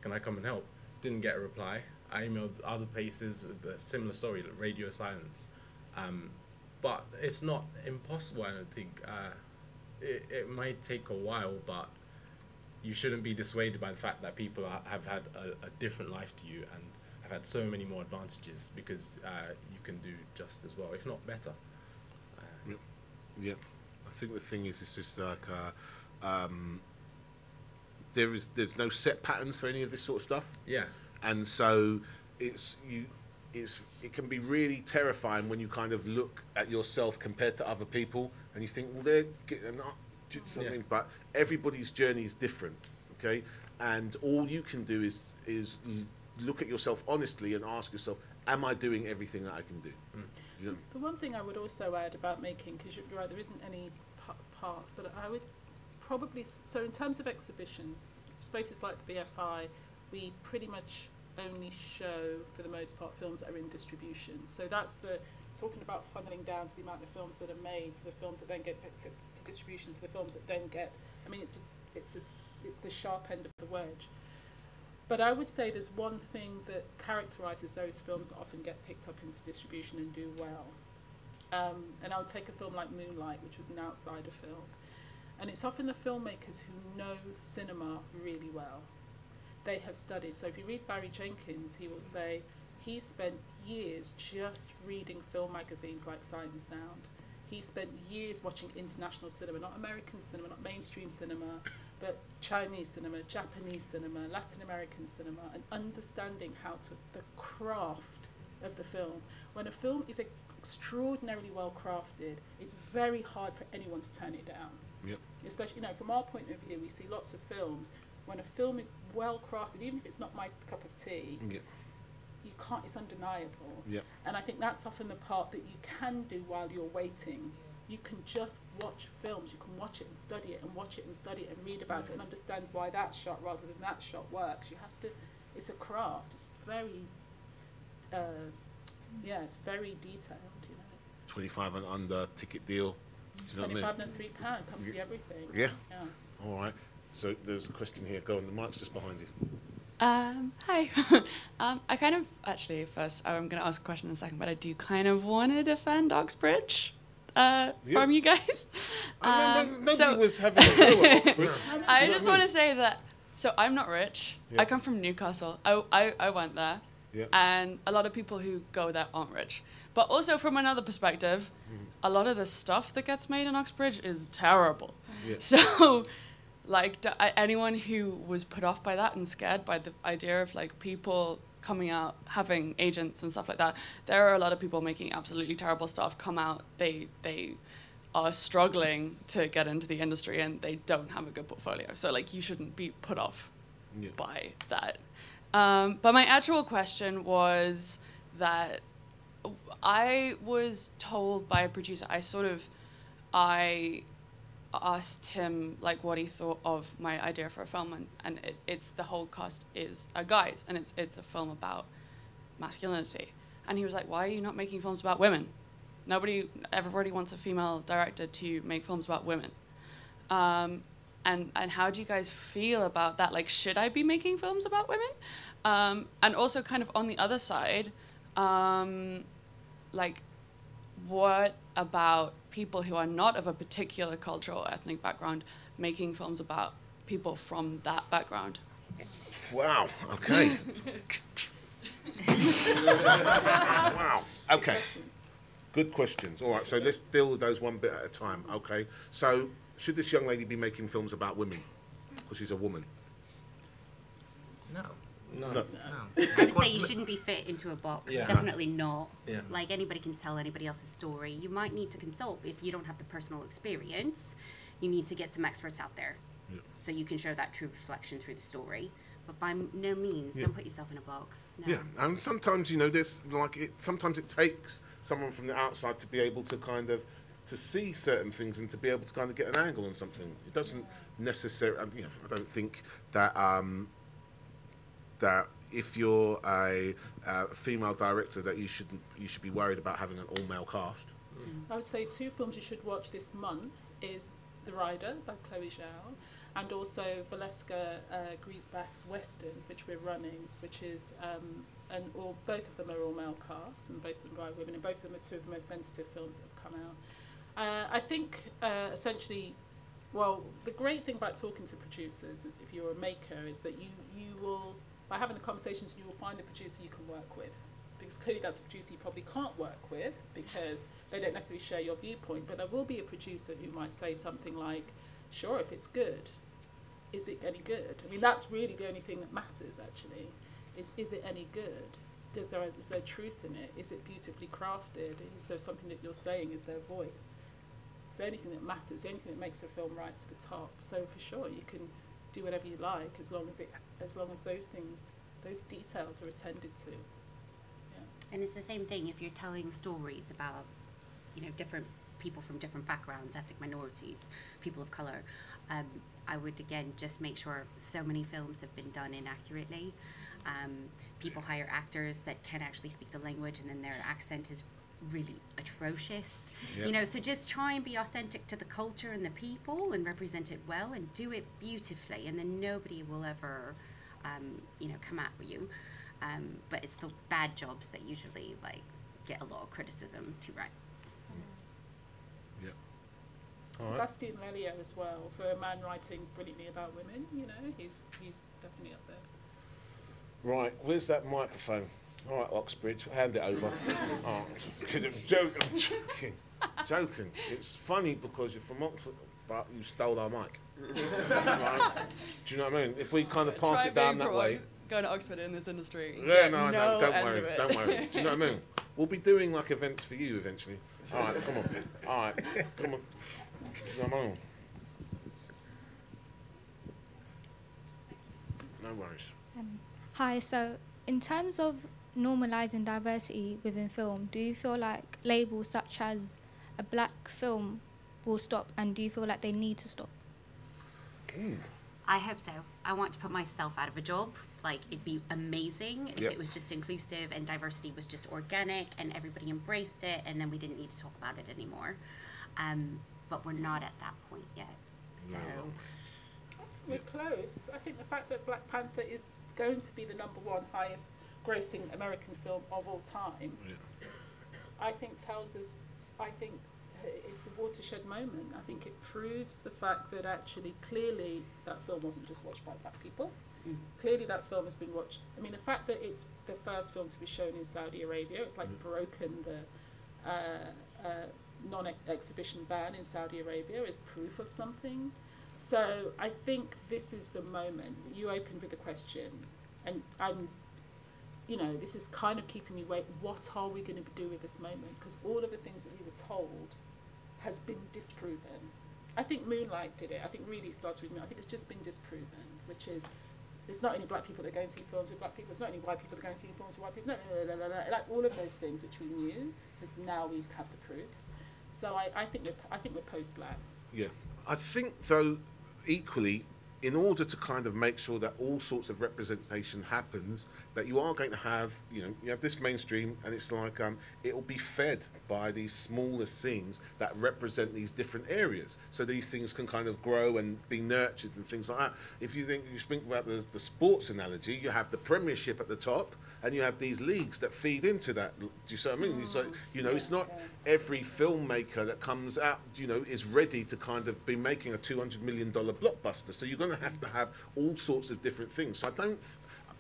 Can I come and help? Didn't get a reply. I emailed other places with a similar story, like Radio Silence. But it's not impossible, I don't think. It might take a while, but you shouldn't be dissuaded by the fact that people have had a different life to you and have had so many more advantages, because you can do just as well, if not better. Yeah, I think the thing is, it's just like there's no set patterns for any of this sort of stuff. Yeah, and so it can be really terrifying when you kind of look at yourself compared to other people, and you think, well, they're getting up to something, but everybody's journey is different. Okay, and all you can do is look at yourself honestly and ask yourself, am I doing everything that I can do? You know? The one thing I would also add about making, because you're right, there isn't any path, but I would probably, so in terms of exhibition, spaces like the BFI, we pretty much only show, for the most part, films that are in distribution. So that's talking about funneling down to the amount of films that are made, to the films that then get picked to distribution, to the films that then get, I mean, it's the sharp end of the wedge. But I would say there's one thing that characterises those films that often get picked up into distribution and do well. And I would take a film like Moonlight, which was an outsider film. And it's often the filmmakers who know cinema really well. They have studied. So if you read Barry Jenkins, he will say he spent years just reading film magazines like Sight and Sound. He spent years watching international cinema, not American cinema, not mainstream cinema, but Chinese cinema, Japanese cinema, Latin American cinema, and understanding the craft of the film. When a film is extraordinarily well crafted, it's very hard for anyone to turn it down. Yep. Especially, you know, from our point of view, we see lots of films. When a film is well crafted, even if it's not my cup of tea, you can't. It's undeniable. Yep. And I think that's often the part that you can do while you're waiting. You can just watch films. You can watch it and study it, and watch it and study it, and read about it, and understand why that shot rather than that shot works. You have to. It's a craft. It's very. It's very detailed. You know. 25 and under ticket deal. 25 and £3 comes to everything. Yeah. All right. So there's a question here. Go on. The mic's just behind you. Hi. I kind of, actually, first, I'm going to ask a question in a second, but I do kind of want to defend Oxbridge from you guys. Nobody was having a go at Oxbridge. I just want to say that, so I'm not rich. Yeah. I come from Newcastle. I went there. Yeah. And a lot of people who go there aren't rich. But also from another perspective, a lot of the stuff that gets made in Oxbridge is terrible. Yeah. So like anyone who was put off by that and scared by the idea of like people coming out having agents and stuff like that, there are a lot of people making absolutely terrible stuff come out. They are struggling to get into the industry and they don't have a good portfolio. So like you shouldn't be put off by that. But my actual question was that I was told by a producer, I asked him like what he thought of my idea for a film, and it's the whole cast is guys, and it's a film about masculinity. And he was like, why are you not making films about women? Everybody wants a female director to make films about women. And how do you guys feel about that? Like, should I be making films about women? And also kind of on the other side, like, what about people who are not of a particular cultural or ethnic background making films about people from that background? Wow, okay. Wow, okay. Good questions. All right, so let's deal with those one bit at a time. Okay, so should this young lady be making films about women because she's a woman? No. I would say you shouldn't be fit into a box. Yeah. Definitely not. Yeah. Like, anybody can tell anybody else's story. You might need to consult if you don't have the personal experience. You need to get some experts out there, so you can show that true reflection through the story. But by no means, don't put yourself in a box. No. Yeah, and sometimes, you know, sometimes it takes someone from the outside to be able to kind of to see certain things and to be able to kind of get an angle on something. It doesn't necessarily, you know, I don't think that that if you're a female director that you should be worried about having an all-male cast. I would say 2 films you should watch this month is The Rider by Chloe Zhao, and also Valeska Griesbach's Western, which we're running, which is both of them are all-male casts, and both of them by women, and both of them are 2 of the most sensitive films that have come out. I think essentially, well, the great thing about talking to producers is, if you're a maker, is that you will, by having the conversations, you will find a producer you can work with. Because clearly that's a producer you probably can't work with because they don't necessarily share your viewpoint, but there will be a producer who might say something like, sure, if it's good, is it any good? I mean, that's really the only thing that matters, actually, is it any good? Is there truth in it? Is it beautifully crafted? Is there something that you're saying? Is there voice? It's the only thing that matters, the only thing that makes a film rise to the top. So for sure, you can do whatever you like as long as those things, those details are attended to. And it's the same thing if you're telling stories about, you know, different people from different backgrounds, ethnic minorities, people of color. I would, again, just make sure so many films have been done inaccurately. People hire actors that can't actually speak the language, and then their accent is really atrocious. Yep. You know, so just try and be authentic to the culture and the people and represent it well and do it beautifully, and then nobody will ever, you know, come at you. But it's the bad jobs that usually, like, get a lot of criticism to right. Yeah. Sebastian Lelio as well, for a man writing brilliantly about women, you know, he's definitely up there. Right, where's that microphone? All right, Oxbridge, hand it over. Oh, I'm joking. Joking. It's funny because you're from Oxford, but you stole our mic. Right? Do you know what I mean? If we kind of pass it down that way. Going to Oxford in this industry. Yeah, no, don't worry. Do you know what I mean? We'll be doing like events for you eventually. All right, come on. All right, come on. Do you know what I mean? No worries. Hi, so in terms of normalising diversity within film, do you feel like labels such as a black film will stop, and do you feel like they need to stop? I hope so. I want to put myself out of a job. Like, it'd be amazing if it was just inclusive and diversity was just organic and everybody embraced it, and then we didn't need to talk about it anymore. But we're not at that point yet. So we're close. I think the fact that Black Panther is going to be the #1 highest grossing American film of all time, I think tells us, I think it's a watershed moment. I think it proves the fact that actually clearly that film wasn't just watched by black people. Clearly that film has been watched. I mean, the fact that it's the first film to be shown in Saudi Arabia, it's like broken the non-exhibition ban in Saudi Arabia, is proof of something. So I think this is the moment. You opened with a question, and this is kind of keeping me wait. What are we going to do with this moment? Because all of the things that we were told has been disproven. I think Moonlight did it. I think really it started with me. I think it's just been disproven, which is there's not only black people that go and see films with black people. It's not only white people that go and see films with white people. Like all of those things which we knew, because now we have the proof. So I think we're post-black. Yeah, I think though equally, in order to kind of make sure that all sorts of representation happens, that you are going to have, you have this mainstream, and it's like it will be fed by these smaller scenes that represent these different areas. So these things can kind of grow and be nurtured and things like that. If you think about the sports analogy, you have the Premiership at the top, and you have these leagues that feed into that. Do you see what I mean? It's like, it's not every filmmaker that comes out, is ready to kind of be making a $200 million blockbuster. So you're going to have all sorts of different things. So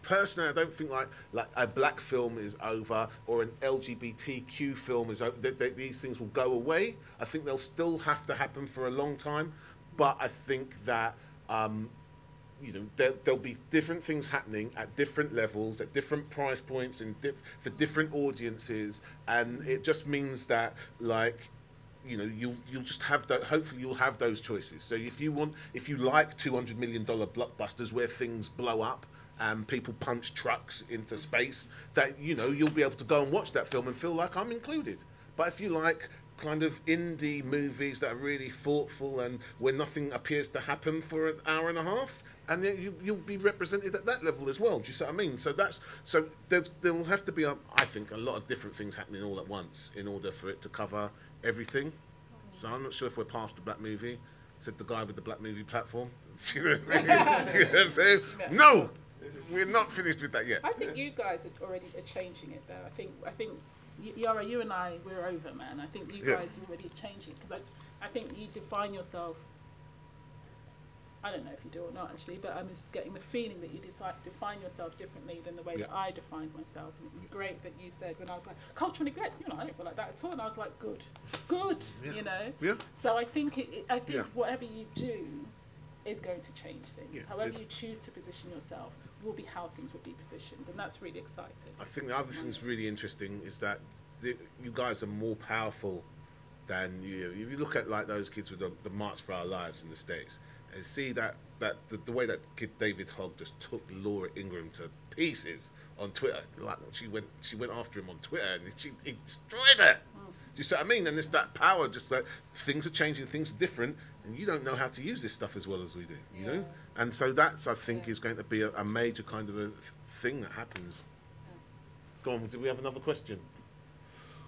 personally, I don't think like a black film is over or an LGBTQ film is over. These things will go away. I think they'll still have to happen for a long time. But I think that there'll be different things happening at different levels, at different price points, and for different audiences, and it just means that you'll just have that. Hopefully, you'll have those choices. So if you like $200 million blockbusters where things blow up and people punch trucks into space, that you'll be able to go and watch that film and feel like I'm included. But if you like kind of indie movies that are really thoughtful and where nothing appears to happen for an hour and a half, and then you'll be represented at that level as well. Do you see what I mean? So there'll have to be I think a lot of different things happening all at once in order for it to cover everything. So I'm not sure if we're past the black movie. Said the guy with the black movie platform. You know what I'm saying? No, we're not finished with that yet. I think you guys are changing it though. I think Yara, you and we're over, man. I think you guys are already changing, because I think you define yourself. I don't know if you do or not actually, but I'm just getting the feeling that you define yourself differently than the way that I defined myself. And it was great that you said when I was like, cultural neglect, I don't feel like that at all. And I was like, good, Yeah. So I think whatever you do is going to change things. Yeah, however you choose to position yourself will be how things will be positioned, and that's really exciting. I think the other thing that's really interesting is that you guys are more powerful than you. If you look at like those kids with the March for Our Lives in the States, and see that the way that kid David Hogg just took Laura Ingraham to pieces on Twitter, like she went after him on Twitter and he destroyed her. Do you see what I mean? And it's that power, just like things are changing, things are different, and you don't know how to use this stuff as well as we do, you know? And so that's, I think, is going to be a major kind of a thing that happens. Go on, do we have another question?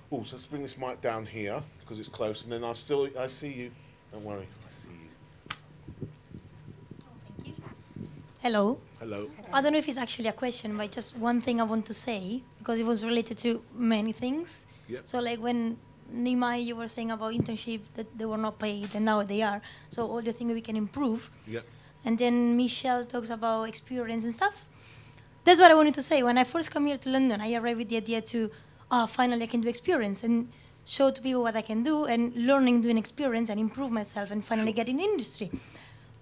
Oh, so let's bring this mic down here, because it's close, and then I see you. Don't worry, I see you. Thank you. Hello. Hello. I don't know if it's actually a question, but just one thing I want to say, because it was related to many things. Yep. So like when Nimai, you were saying about internship that they were not paid and now they are. So all the things we can improve. Yep. And then Michelle talks about experience and stuff. That's what I wanted to say. When I first come here to London, I arrived with the idea to, finally I can do experience and show to people what I can do and learning doing experience and improve myself and finally get in industry.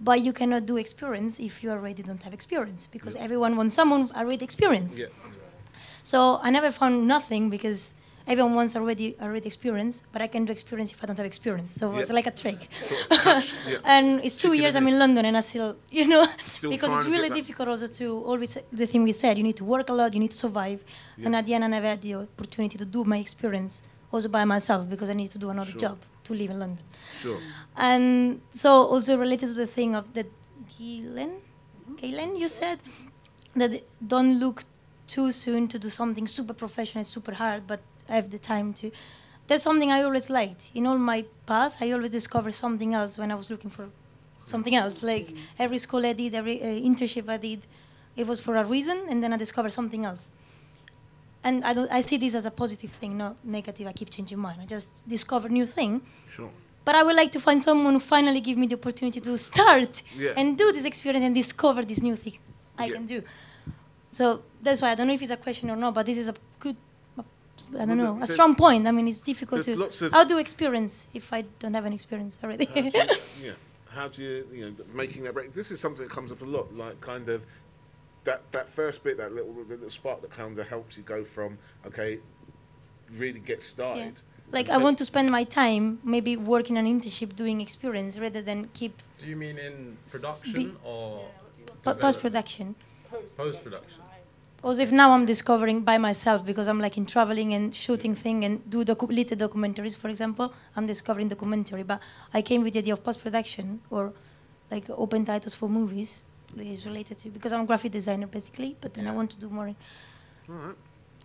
But you cannot do experience if you already don't have experience, because everyone wants someone already experienced. Yeah. So I never found nothing, because everyone wants already experience, but I can do experience if I don't have experience. So it's like a trick. And it's 2 years I'm in London and I still, because it's really difficult also to always, the thing we said, you need to work a lot, you need to survive. And at the end I never had the opportunity to do my experience also by myself, because I need to do another job to live in London. Sure. And so also related to the thing of the Gaylene, you said that don't look too soon to do something super professional, super hard, but I have the time to. That's something I always liked. In all my path, I always discovered something else when I was looking for something else. Like every school I did, every internship I did, it was for a reason, and then I discovered something else. And I see this as a positive thing, not negative. I keep changing mine. I just discover new thing. Sure. But I would like to find someone who finally give me the opportunity to start and do this experience and discover this new thing I can do. So that's why I don't know if it's a question or not, but this is a good, I don't know, a strong point. I mean, it's difficult to. How do experience if I don't have an experience already? how do you, you know, making that break? This is something that comes up a lot, like kind of that first bit, that little spark that kind of helps you go from, okay, really get started. Yeah. Like I want to spend my time maybe working an internship doing experience rather than keep. Do you mean in production or post-production? Post-production. Also, if now I'm discovering by myself because I'm like in traveling and shooting thing and do little documentaries, for example, I'm discovering documentary. But I came with the idea of post-production or like open titles for movies that is related to, because I'm a graphic designer basically, but then I want to do more.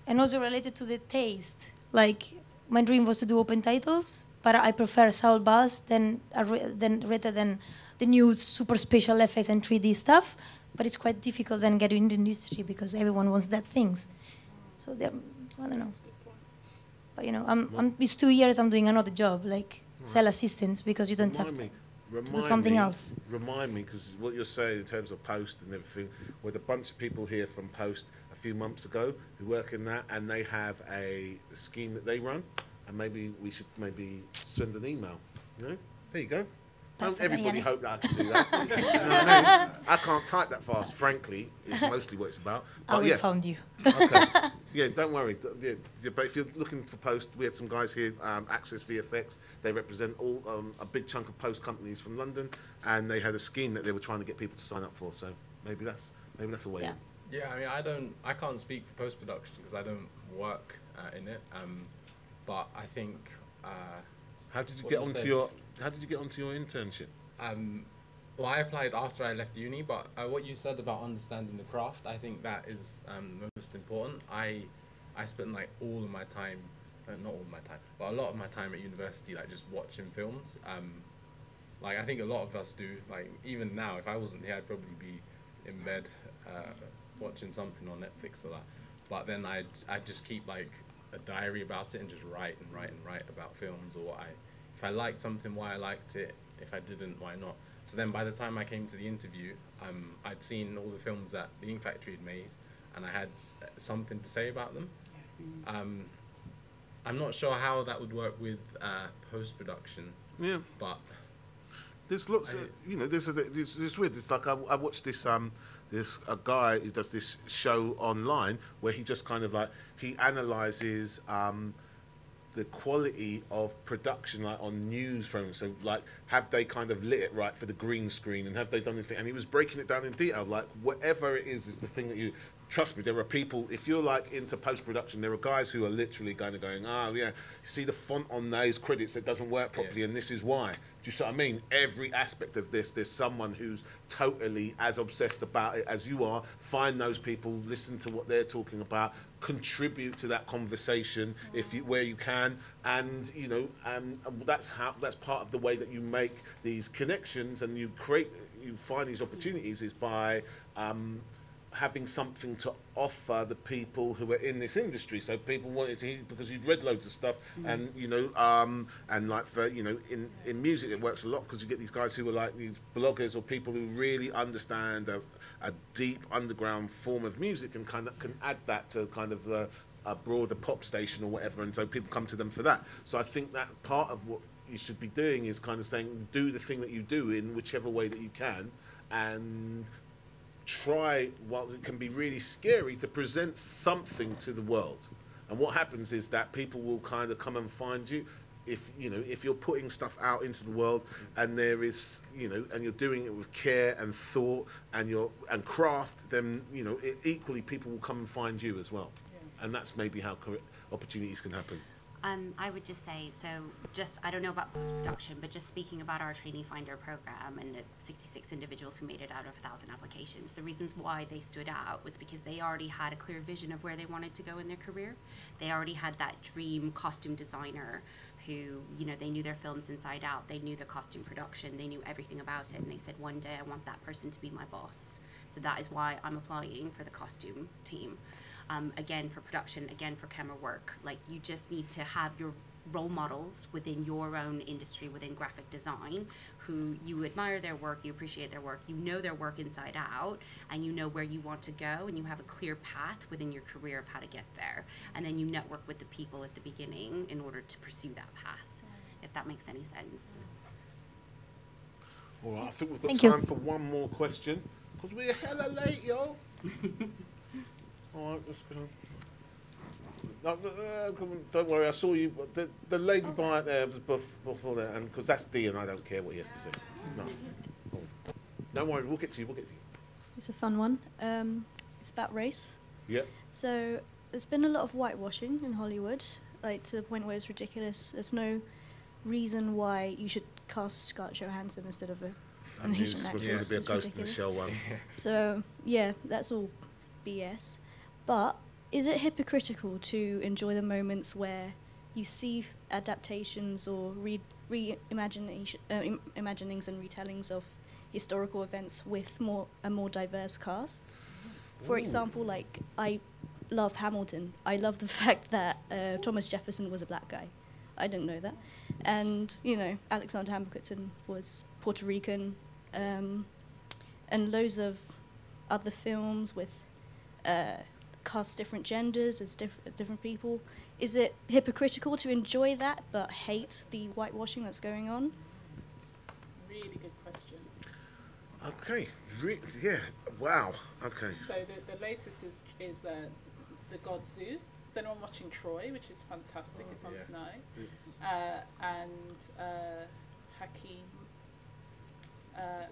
And also related to the taste. Like my dream was to do open titles, but I prefer sound bass rather than the new super special effects and 3D stuff. But it's quite difficult then getting in the industry because everyone wants that things. So I don't know. But you know, it's 2 years I'm doing another job, like sell assistants, because you don't have to do something else. Remind me, because what you're saying in terms of Post and everything, with a bunch of people here from Post a few months ago who work in that, and they have a scheme that they run, and maybe we should send an email. You know, there you go. Don't everybody hope that I can do that. You know what I mean? I can't type that fast, frankly, is mostly what it's about. But I found you. Okay. Yeah, don't worry. But if you're looking for Post, we had some guys here, Access VFX. They represent a big chunk of Post companies from London, and they had a scheme that they were trying to get people to sign up for. So maybe that's a way in. Yeah, I mean, I can't speak for post-production because I don't work in it. But I think. How did you get onto your internship? Well, I applied after I left uni, but what you said about understanding the craft, I think that is most important. I spent like all of my time, not all of my time, but a lot of my time at university, like just watching films. Like I think a lot of us do. Like even now, if I wasn't here, I'd probably be in bed watching something on Netflix or that. But then I'd just keep like a diary about it and just write about films or if I liked something, why I liked it. If I didn't, why not. So then by the time I came to the interview, I'd seen all the films that the Ink Factory had made, and I had something to say about them. I'm not sure how that would work with post-production. Yeah. But there's lots of, you know, this is weird. It's like I watched this a guy who does this show online where he just kind of like, he analyzes the quality of production, like on news programs. So like, have they kind of lit it right for the green screen, and have they done anything? And he was breaking it down in detail, like whatever it is the thing that you, trust me, there are people, if you're like into post-production, there are guys who are literally going, oh yeah, you see the font on those credits that doesn't work properly, and this is why. Do you see what I mean? Every aspect of this, there's someone who's totally as obsessed about it as you are. Find those people, listen to what they're talking about, contribute to that conversation where you can, and you know, that's part of the way that you make these connections and you find these opportunities is by having something to offer the people who are in this industry. So people wanted to hear, because you'd read loads of stuff, and you know, and like for, you know, in music it works a lot because you get these guys who are like these bloggers or people who really understand a deep underground form of music and kind of can add that to kind of a broader pop station or whatever, and so people come to them for that. So I think that part of what you should be doing is kind of saying, do the thing that you do in whichever way that you can, and try, whilst it can be really scary, to present something to the world. And what happens is that people will kind of come and find you if you're putting stuff out into the world, and there is, you know, and you're doing it with care and thought and craft, then, you know, equally people will come and find you as well. And that's maybe how opportunities can happen. I would just say, so just, I don't know about post-production, but just speaking about our trainee finder program and the 66 individuals who made it out of 1,000 applications, the reasons why they stood out was because they already had a clear vision of where they wanted to go in their career. They already had that dream costume designer who, you know, they knew their films inside out, they knew the costume production, they knew everything about it, and they said, one day I want that person to be my boss. So that is why I'm applying for the costume team. Again, for production, again, for camera work. Like, you just need to have your role models within your own industry, within graphic design, who you admire their work, you appreciate their work, you know their work inside out, and you know where you want to go, and you have a clear path within your career of how to get there. And then you network with the people at the beginning in order to pursue that path, if that makes any sense. All right, I think we've got Thank you. time for one more question because we're hella late, yo. All right, let's go. No, come on, don't worry, I saw you. The lady behind there was before that, and because that's D, and I don't care what he has to say. No, cool. Don't worry, we'll get to you. We'll get to you. It's a fun one. It's about race. Yep. So there's been a lot of whitewashing in Hollywood, like to the point where it's ridiculous. There's no reason why you should cast Scarlett Johansson instead of an Asian actress. There's going to be a It's Ghost in the ridiculous. Shell one. So yeah, that's all BS. But is it hypocritical to enjoy the moments where you see adaptations or imaginings and retellings of historical events with a more diverse cast? For example, like I love Hamilton. I love the fact that Thomas Jefferson was a black guy. I didn't know that. And, you know, Alexander Hamilton was Puerto Rican. And loads of other films with cast different genders as different people. Is it hypocritical to enjoy that but hate the whitewashing that's going on? Really good question. Okay. Yeah. Wow. Okay. So the latest is the god Zeus. Is anyone watching Troy, which is fantastic? It's on tonight. And Hakeem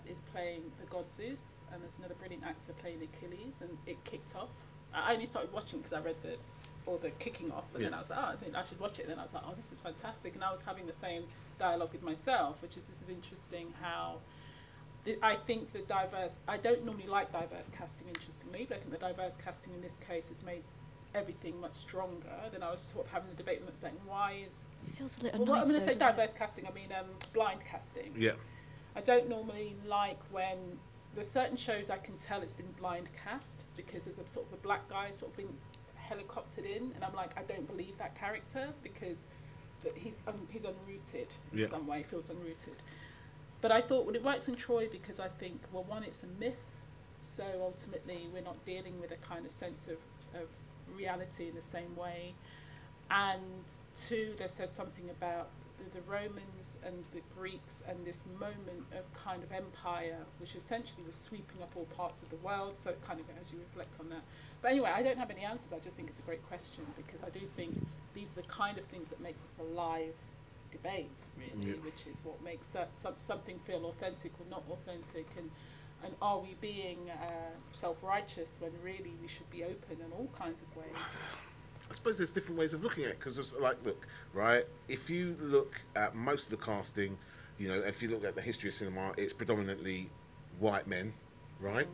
is playing the god Zeus, and there's another brilliant actor playing Achilles, and it kicked off. I only started watching because I read the kicking off, and then I was like, I should watch it. And then I was like, oh, this is fantastic. And I was having the same dialogue with myself, which is, this is interesting how I think the diverse, I don't normally like diverse casting, interestingly, but I think the diverse casting in this case has made everything much stronger. Then I was sort of having a debate with them saying, why is... It feels a little well, nice, I'm going to say though, doesn't diverse casting, I mean blind casting. Yeah. I don't normally like when there's certain shows I can tell it's been blind cast because there's a sort of a black guy sort of been helicoptered in, and I'm like, I don't believe that character because he's unrooted in some way, feels unrooted. But I thought, well, it works in Troy because I think, well, one, it's a myth, so ultimately we're not dealing with a kind of sense of reality in the same way. And two, there says something about the Romans and the Greeks and this moment of kind of empire, which essentially was sweeping up all parts of the world, so it kind of, as you reflect on that. But anyway, I don't have any answers, I just think it's a great question, because I do think these are the kind of things that makes us a live debate, really, which is what makes something feel authentic or not authentic, and are we being self-righteous when really we should be open in all kinds of ways. I suppose there's different ways of looking at it, because it's like, look, right, if you look at most of the casting, you know, if you look at the history of cinema, it's predominantly white men, right?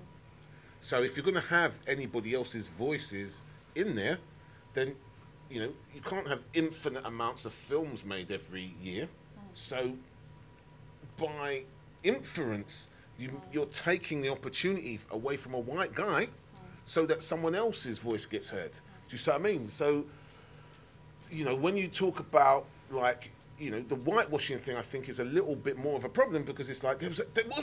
So if you're going to have anybody else's voices in there, then, you know, you can't have infinite amounts of films made every year. So by inference, you're taking the opportunity away from a white guy so that someone else's voice gets heard. Do you see what I mean? So, you know, when you talk about, like, you know, the whitewashing thing, I think is a little bit more of a problem, because it's like there was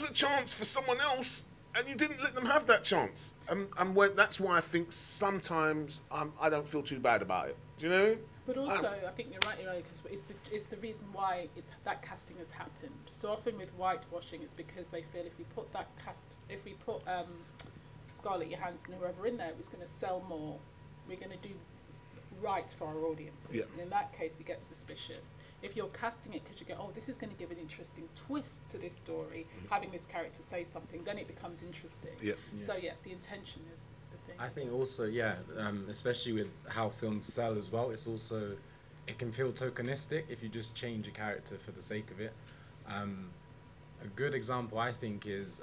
a chance for someone else, and you didn't let them have that chance. And that's why I think sometimes I don't feel too bad about it. Do you know? But also, I think you're right, because it's the reason why that casting has happened. So often with whitewashing, it's because they feel if we put Scarlett Johansson, whoever in there, it was going to sell more. We're going to do right for our audiences. Yeah. And in that case, we get suspicious. If you're casting it because you go, oh, this is going to give an interesting twist to this story, having this character say something, then it becomes interesting. Yeah. So yes, the intention is the thing. I think also, especially with how films sell as well, it's also, it can feel tokenistic if you just change a character for the sake of it. A good example, I think, is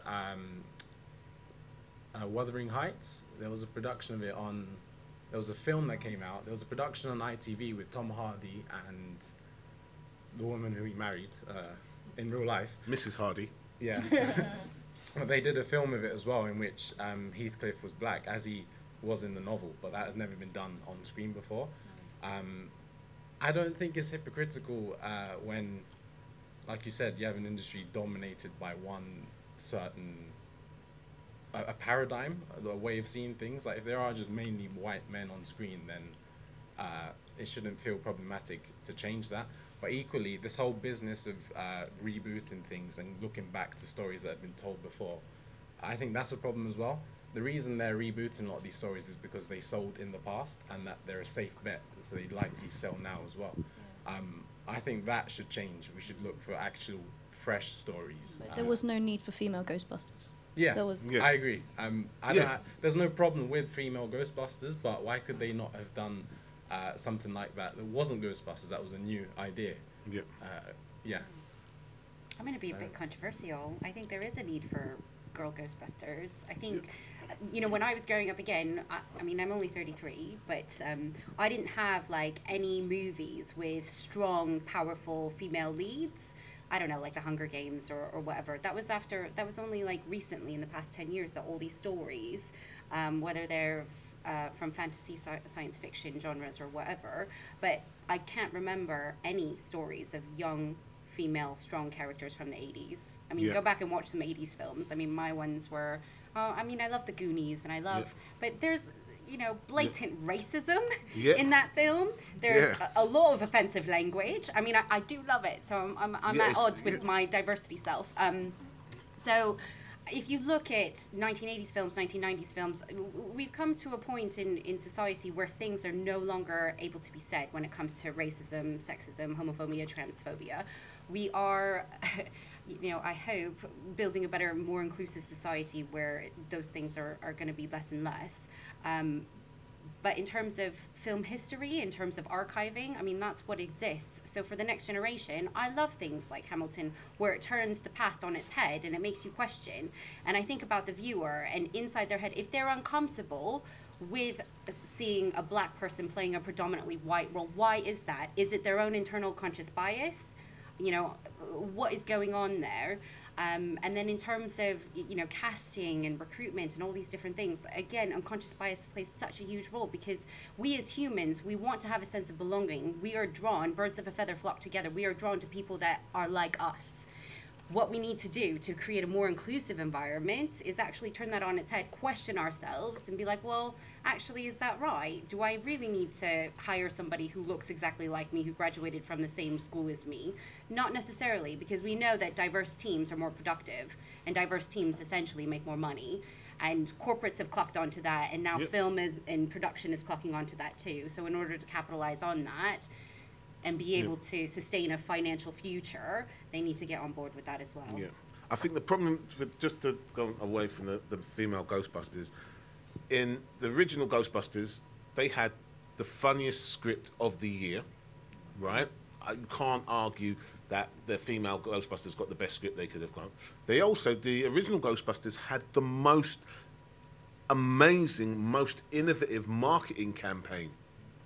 Wuthering Heights. There was a production of it on... There was a film that came out. There was a production on ITV with Tom Hardy and the woman who he married in real life. Mrs. Hardy. Yeah. But they did a film of it as well, in which Heathcliff was black, as he was in the novel, but that had never been done on screen before. I don't think it's hypocritical when, like you said, you have an industry dominated by one certain... a paradigm, a way of seeing things. Like if there are just mainly white men on screen, then it shouldn't feel problematic to change that. But equally, this whole business of rebooting things and looking back to stories that have been told before, I think that's a problem as well. The reason they're rebooting a lot of these stories is because they sold in the past and that they're a safe bet, so they likely sell now as well. I think that should change. We should look for actual fresh stories. But there was no need for female Ghostbusters. Yeah, There was. I agree. There's no problem with female Ghostbusters, but why could they not have done something like that? That wasn't Ghostbusters. That was a new idea. Yeah. Yeah. I'm going to be a bit controversial. I think there is a need for girl Ghostbusters. I think, you know, when I was growing up again, I mean, I'm only 33, but I didn't have like any movies with strong, powerful female leads. I don't know, like the Hunger Games or whatever. That was only like recently in the past 10 years that all these stories, whether they're from fantasy, science fiction genres or whatever, but I can't remember any stories of young female strong characters from the 80s. I mean, go back and watch some 80s films. I mean, my ones were, I mean, I love the Goonies and I love, but there's, you know, blatant racism in that film. There's a lot of offensive language. I mean, I do love it, so I'm at odds with my diversity self. So if you look at 1980s films, 1990s films, we've come to a point in society where things are no longer able to be said when it comes to racism, sexism, homophobia, transphobia. We are, you know, I hope, building a better, more inclusive society where those things are going to be less and less. But in terms of film history, in terms of archiving, I mean, that's what exists. So for the next generation, I love things like Hamilton, where it turns the past on its head and it makes you question. And I think about the viewer and inside their head, if they're uncomfortable with seeing a black person playing a predominantly white role, why is that? Is it their own internal conscious bias? You know, what is going on there? And then in terms of, you know, casting and recruitment and all these different things, again, unconscious bias plays such a huge role because we as humans, we want to have a sense of belonging. We are drawn, birds of a feather flock together, we are drawn to people that are like us. What we need to do to create a more inclusive environment is actually turn that on its head, question ourselves and be like, well, actually, is that right? Do I really need to hire somebody who looks exactly like me, who graduated from the same school as me? Not necessarily, because we know that diverse teams are more productive and diverse teams essentially make more money. And corporates have clocked onto that, and now film and production is clocking onto that too. So in order to capitalize on that and be able to sustain a financial future, they need to get on board with that as well. Yeah. I think the problem, with, just to go away from the female Ghostbusters, in the original Ghostbusters, they had the funniest script of the year, right? You can't argue that the female Ghostbusters got the best script they could have got. They also, the original Ghostbusters had the most amazing, most innovative marketing campaign,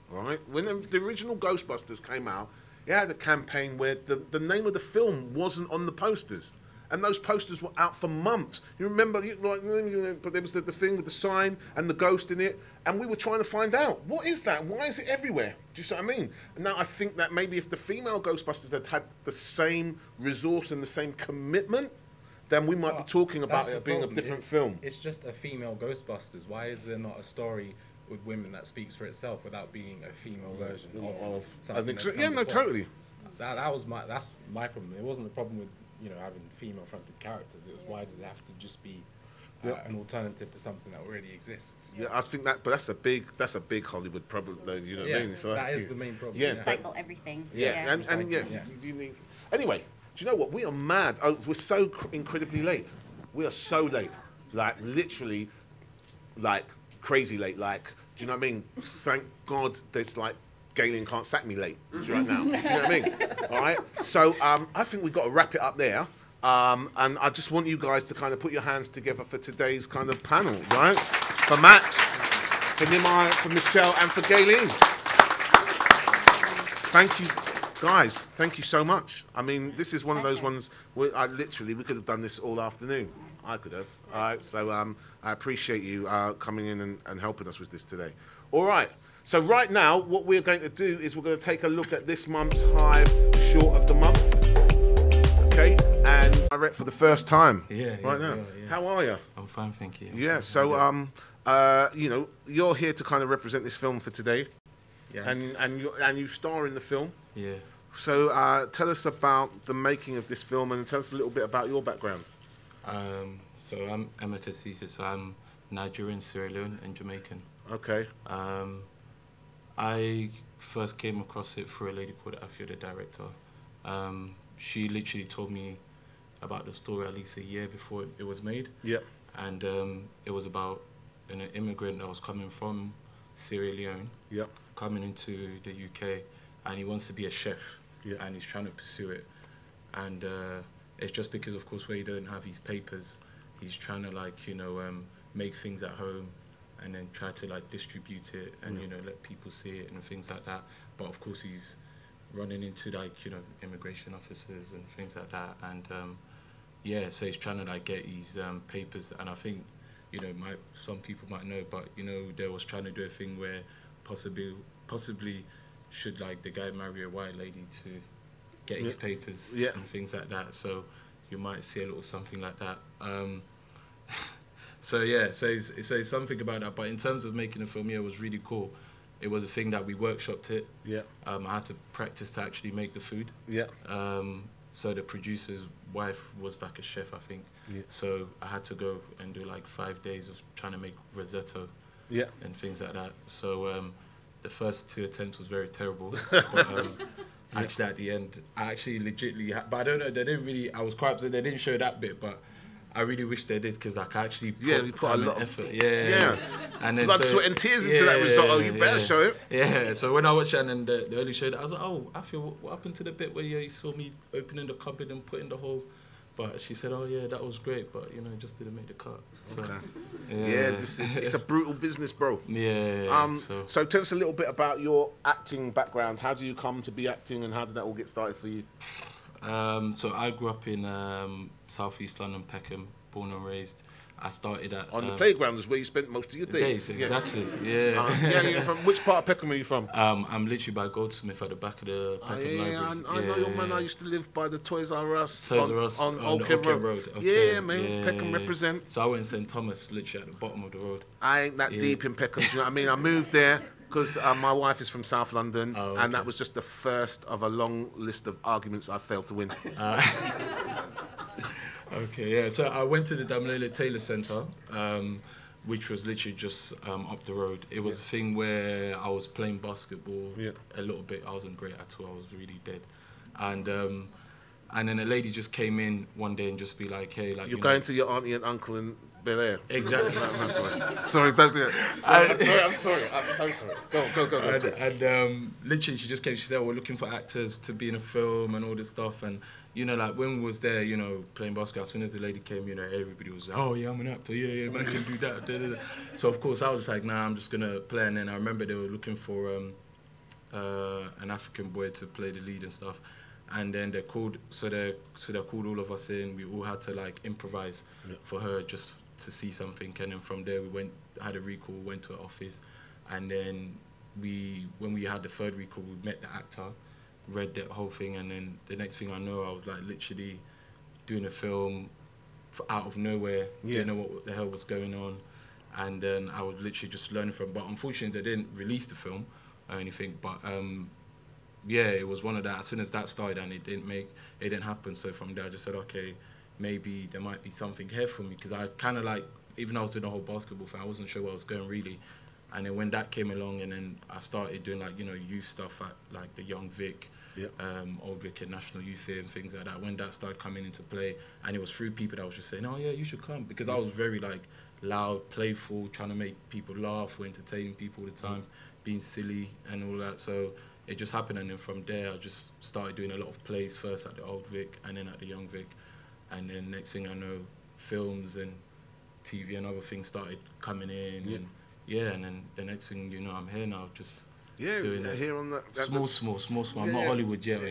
right? When the original Ghostbusters came out, it had a campaign where the name of the film wasn't on the posters. And those posters were out for months. You remember, but there was the thing with the sign and the ghost in it, and we were trying to find out, what is that? Why is it everywhere? Do you see what I mean? And now I think that maybe if the female Ghostbusters had the same resource and the same commitment, then we might be talking about it being a different film. It's just a female Ghostbusters. Why is there not a story with women that speaks for itself without being a female version of something? Yeah, no, totally. That's my problem. It wasn't a problem with, you know, having female-fronted characters. It was, why does it have to just be an alternative to something that already exists? Yeah, I think that, but that's a big Hollywood problem, though. You know what I mean? So that is the main problem. Yeah, recycle everything. Yeah, and you need. Anyway, do you know what? We are mad. Oh, we're so incredibly late. We are so late, like literally, like crazy late. Like, do you know what I mean? Thank God there's like Gaylene can't sack me late right now. Do you know what I mean? All right. So I think we've got to wrap it up there. And I just want you guys to kind of put your hands together for today's kind of panel, right? For Max, for Nimai, for Michelle, and for Gaylene. Thank you, guys. Thank you so much. I mean, this is one of those ones where we could have done this all afternoon. I could have. All right. So I appreciate you coming in and helping us with this today. All right. So right now, what we're going to do is we're going to take a look at this month's Hive Short of the Month. Okay, and I read for the first time. Right now. Yeah. How are you? I'm fine, thank you. Yeah. So you know, you're here to kind of represent this film for today. Yeah. And you star in the film. Yeah. So tell us about the making of this film and tell us a little bit about your background. So I'm Emma Kasisi, so I'm Nigerian, Sierra Leone and Jamaican. Okay. I first came across it through a lady called Afia, the director. She literally told me about the story at least a year before it was made. Yeah. And it was about an immigrant that was coming from Sierra Leone, yep, coming into the UK, and he wants to be a chef, yep, and he's trying to pursue it. And it's just because, of course, where he don't have his papers, he's trying to, like, you know, make things at home and then try to, like, distribute it and, you know, let people see it and things like that. But, of course, he's running into, like, you know, immigration officers and things like that. And, yeah, so he's trying to, like, get his papers. And I think, you know, some people might know, but, you know, they was trying to do a thing where possibly should, like, the guy marry a white lady to get his papers and things like that. So you might see a little something like that. So yeah, so it's something about that. But in terms of making a film, yeah, it was really cool. It was a thing that we workshopped it. Yeah. I had to practice to actually make the food. Yeah. So the producer's wife was like a chef, I think. Yeah. So I had to go and do like 5 days of trying to make risotto. Yeah. And things like that. So the first 2 attempts was very terrible. But, actually, at the end, I actually legitimately, but I don't know, they didn't really, I was quite upset they didn't show that bit, but I really wish they did, because I could actually put a lot of effort. Yeah. And then blood, sweat and tears into that risotto, you better show it. Yeah, so when I watched it and then they only showed it, I was like, oh, I feel, what happened to the bit where you saw me opening the cupboard and putting the whole, but she said, oh yeah, that was great, but you know, it just didn't make the cut. So, okay. Yeah, it's a brutal business, bro. Yeah. So tell us a little bit about your acting background. How do you come to be acting, and how did that all get started for you? So I grew up in southeast London, Peckham, born and raised. I started at on the playground is where you spent most of your days. Exactly. Yeah. You're from which part of Peckham are you from? I'm literally by Goldsmith at the back of the Peckham Library. I know your man. I used to live by the Toys R Us. On Old Kent Road. Okay. Yeah, man. Peckham represent. So I went St Thomas, literally at the bottom of the road. I ain't that deep in Peckham. Do you know what I mean? I moved there because my wife is from South London, and that was just the first of a long list of arguments I failed to win. Okay, yeah. So I went to the Damilele Taylor Centre, which was literally just up the road. It was a thing where I was playing basketball a little bit. I wasn't great at all. I was really dead. And then a lady just came in one day and just be like, hey, like... You're going to your auntie and uncle in Bel Air. Exactly. I'm sorry. Sorry, don't do it. I'm sorry. I'm so sorry. Go. And literally, she just came. She said, we're looking for actors to be in a film and all this stuff. And, you know, like, when we was there, you know, playing basketball, as soon as the lady came, you know, everybody was like, oh, yeah, I'm an actor. Yeah, man can do that. Da, da, da. So, of course, I was like, nah, I'm just going to play. And then I remember they were looking for an African boy to play the lead and stuff. And then they called all of us in. We all had to, like, improvise for her just to see something. And then from there, we had a recall, went to her office. And then when we had the third recall, we met the actor, read the whole thing, and then the next thing I know, I was like literally doing a film out of nowhere, didn't know what the hell was going on, and then I was literally just learning from. But unfortunately, they didn't release the film or anything. But yeah, it was one of that. As soon as that started, and it didn't happen. So from there, I just said, okay, maybe there might be something here for me, because I kind of like, even though I was doing the whole basketball thing, I wasn't sure where I was going really. And then when that came along, and then I started doing, like, you know, youth stuff at like the Young Vic, Old Vic and National Youth Theatre and things like that. When that started coming into play, and it was through people that was just saying, oh yeah, you should come, because I was very like loud, playful, trying to make people laugh or entertaining people all the time, being silly and all that. So it just happened, and then from there I just started doing a lot of plays, first at the Old Vic and then at the Young Vic, and then next thing I know, films and TV and other things started coming in. And then the next thing you know, I'm here now, just doing it. Here on that small. I'm not Hollywood yet.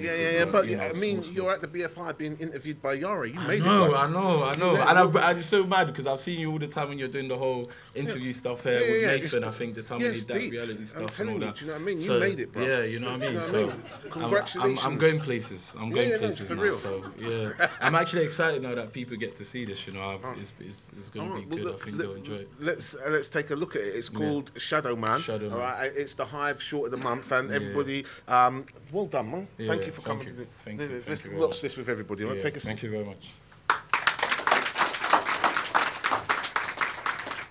But you know, I mean, you're at the BFI being interviewed by Yara. You made it. I know. And I'm just so mad, because I've seen you all the time when you're doing the whole interview stuff here with Nathan. I think the time we did that reality stuff and all that. Do you know what I mean? You made it, bro. Yeah, you know what I mean. So congratulations. I'm going places. I'm going places for real. So yeah, I'm actually excited now that people get to see this. You know, it's going to be good. I think they'll enjoy it. Let's take a look at it. It's called Shadow Man. Shadow Man. All right, it's the Hive short short of the month, and everybody, well done, man. Yeah, thank you for thank coming you. to Thank you. Let's Thank you very watch much. this with everybody. Right? Yeah, Take a thank you very much.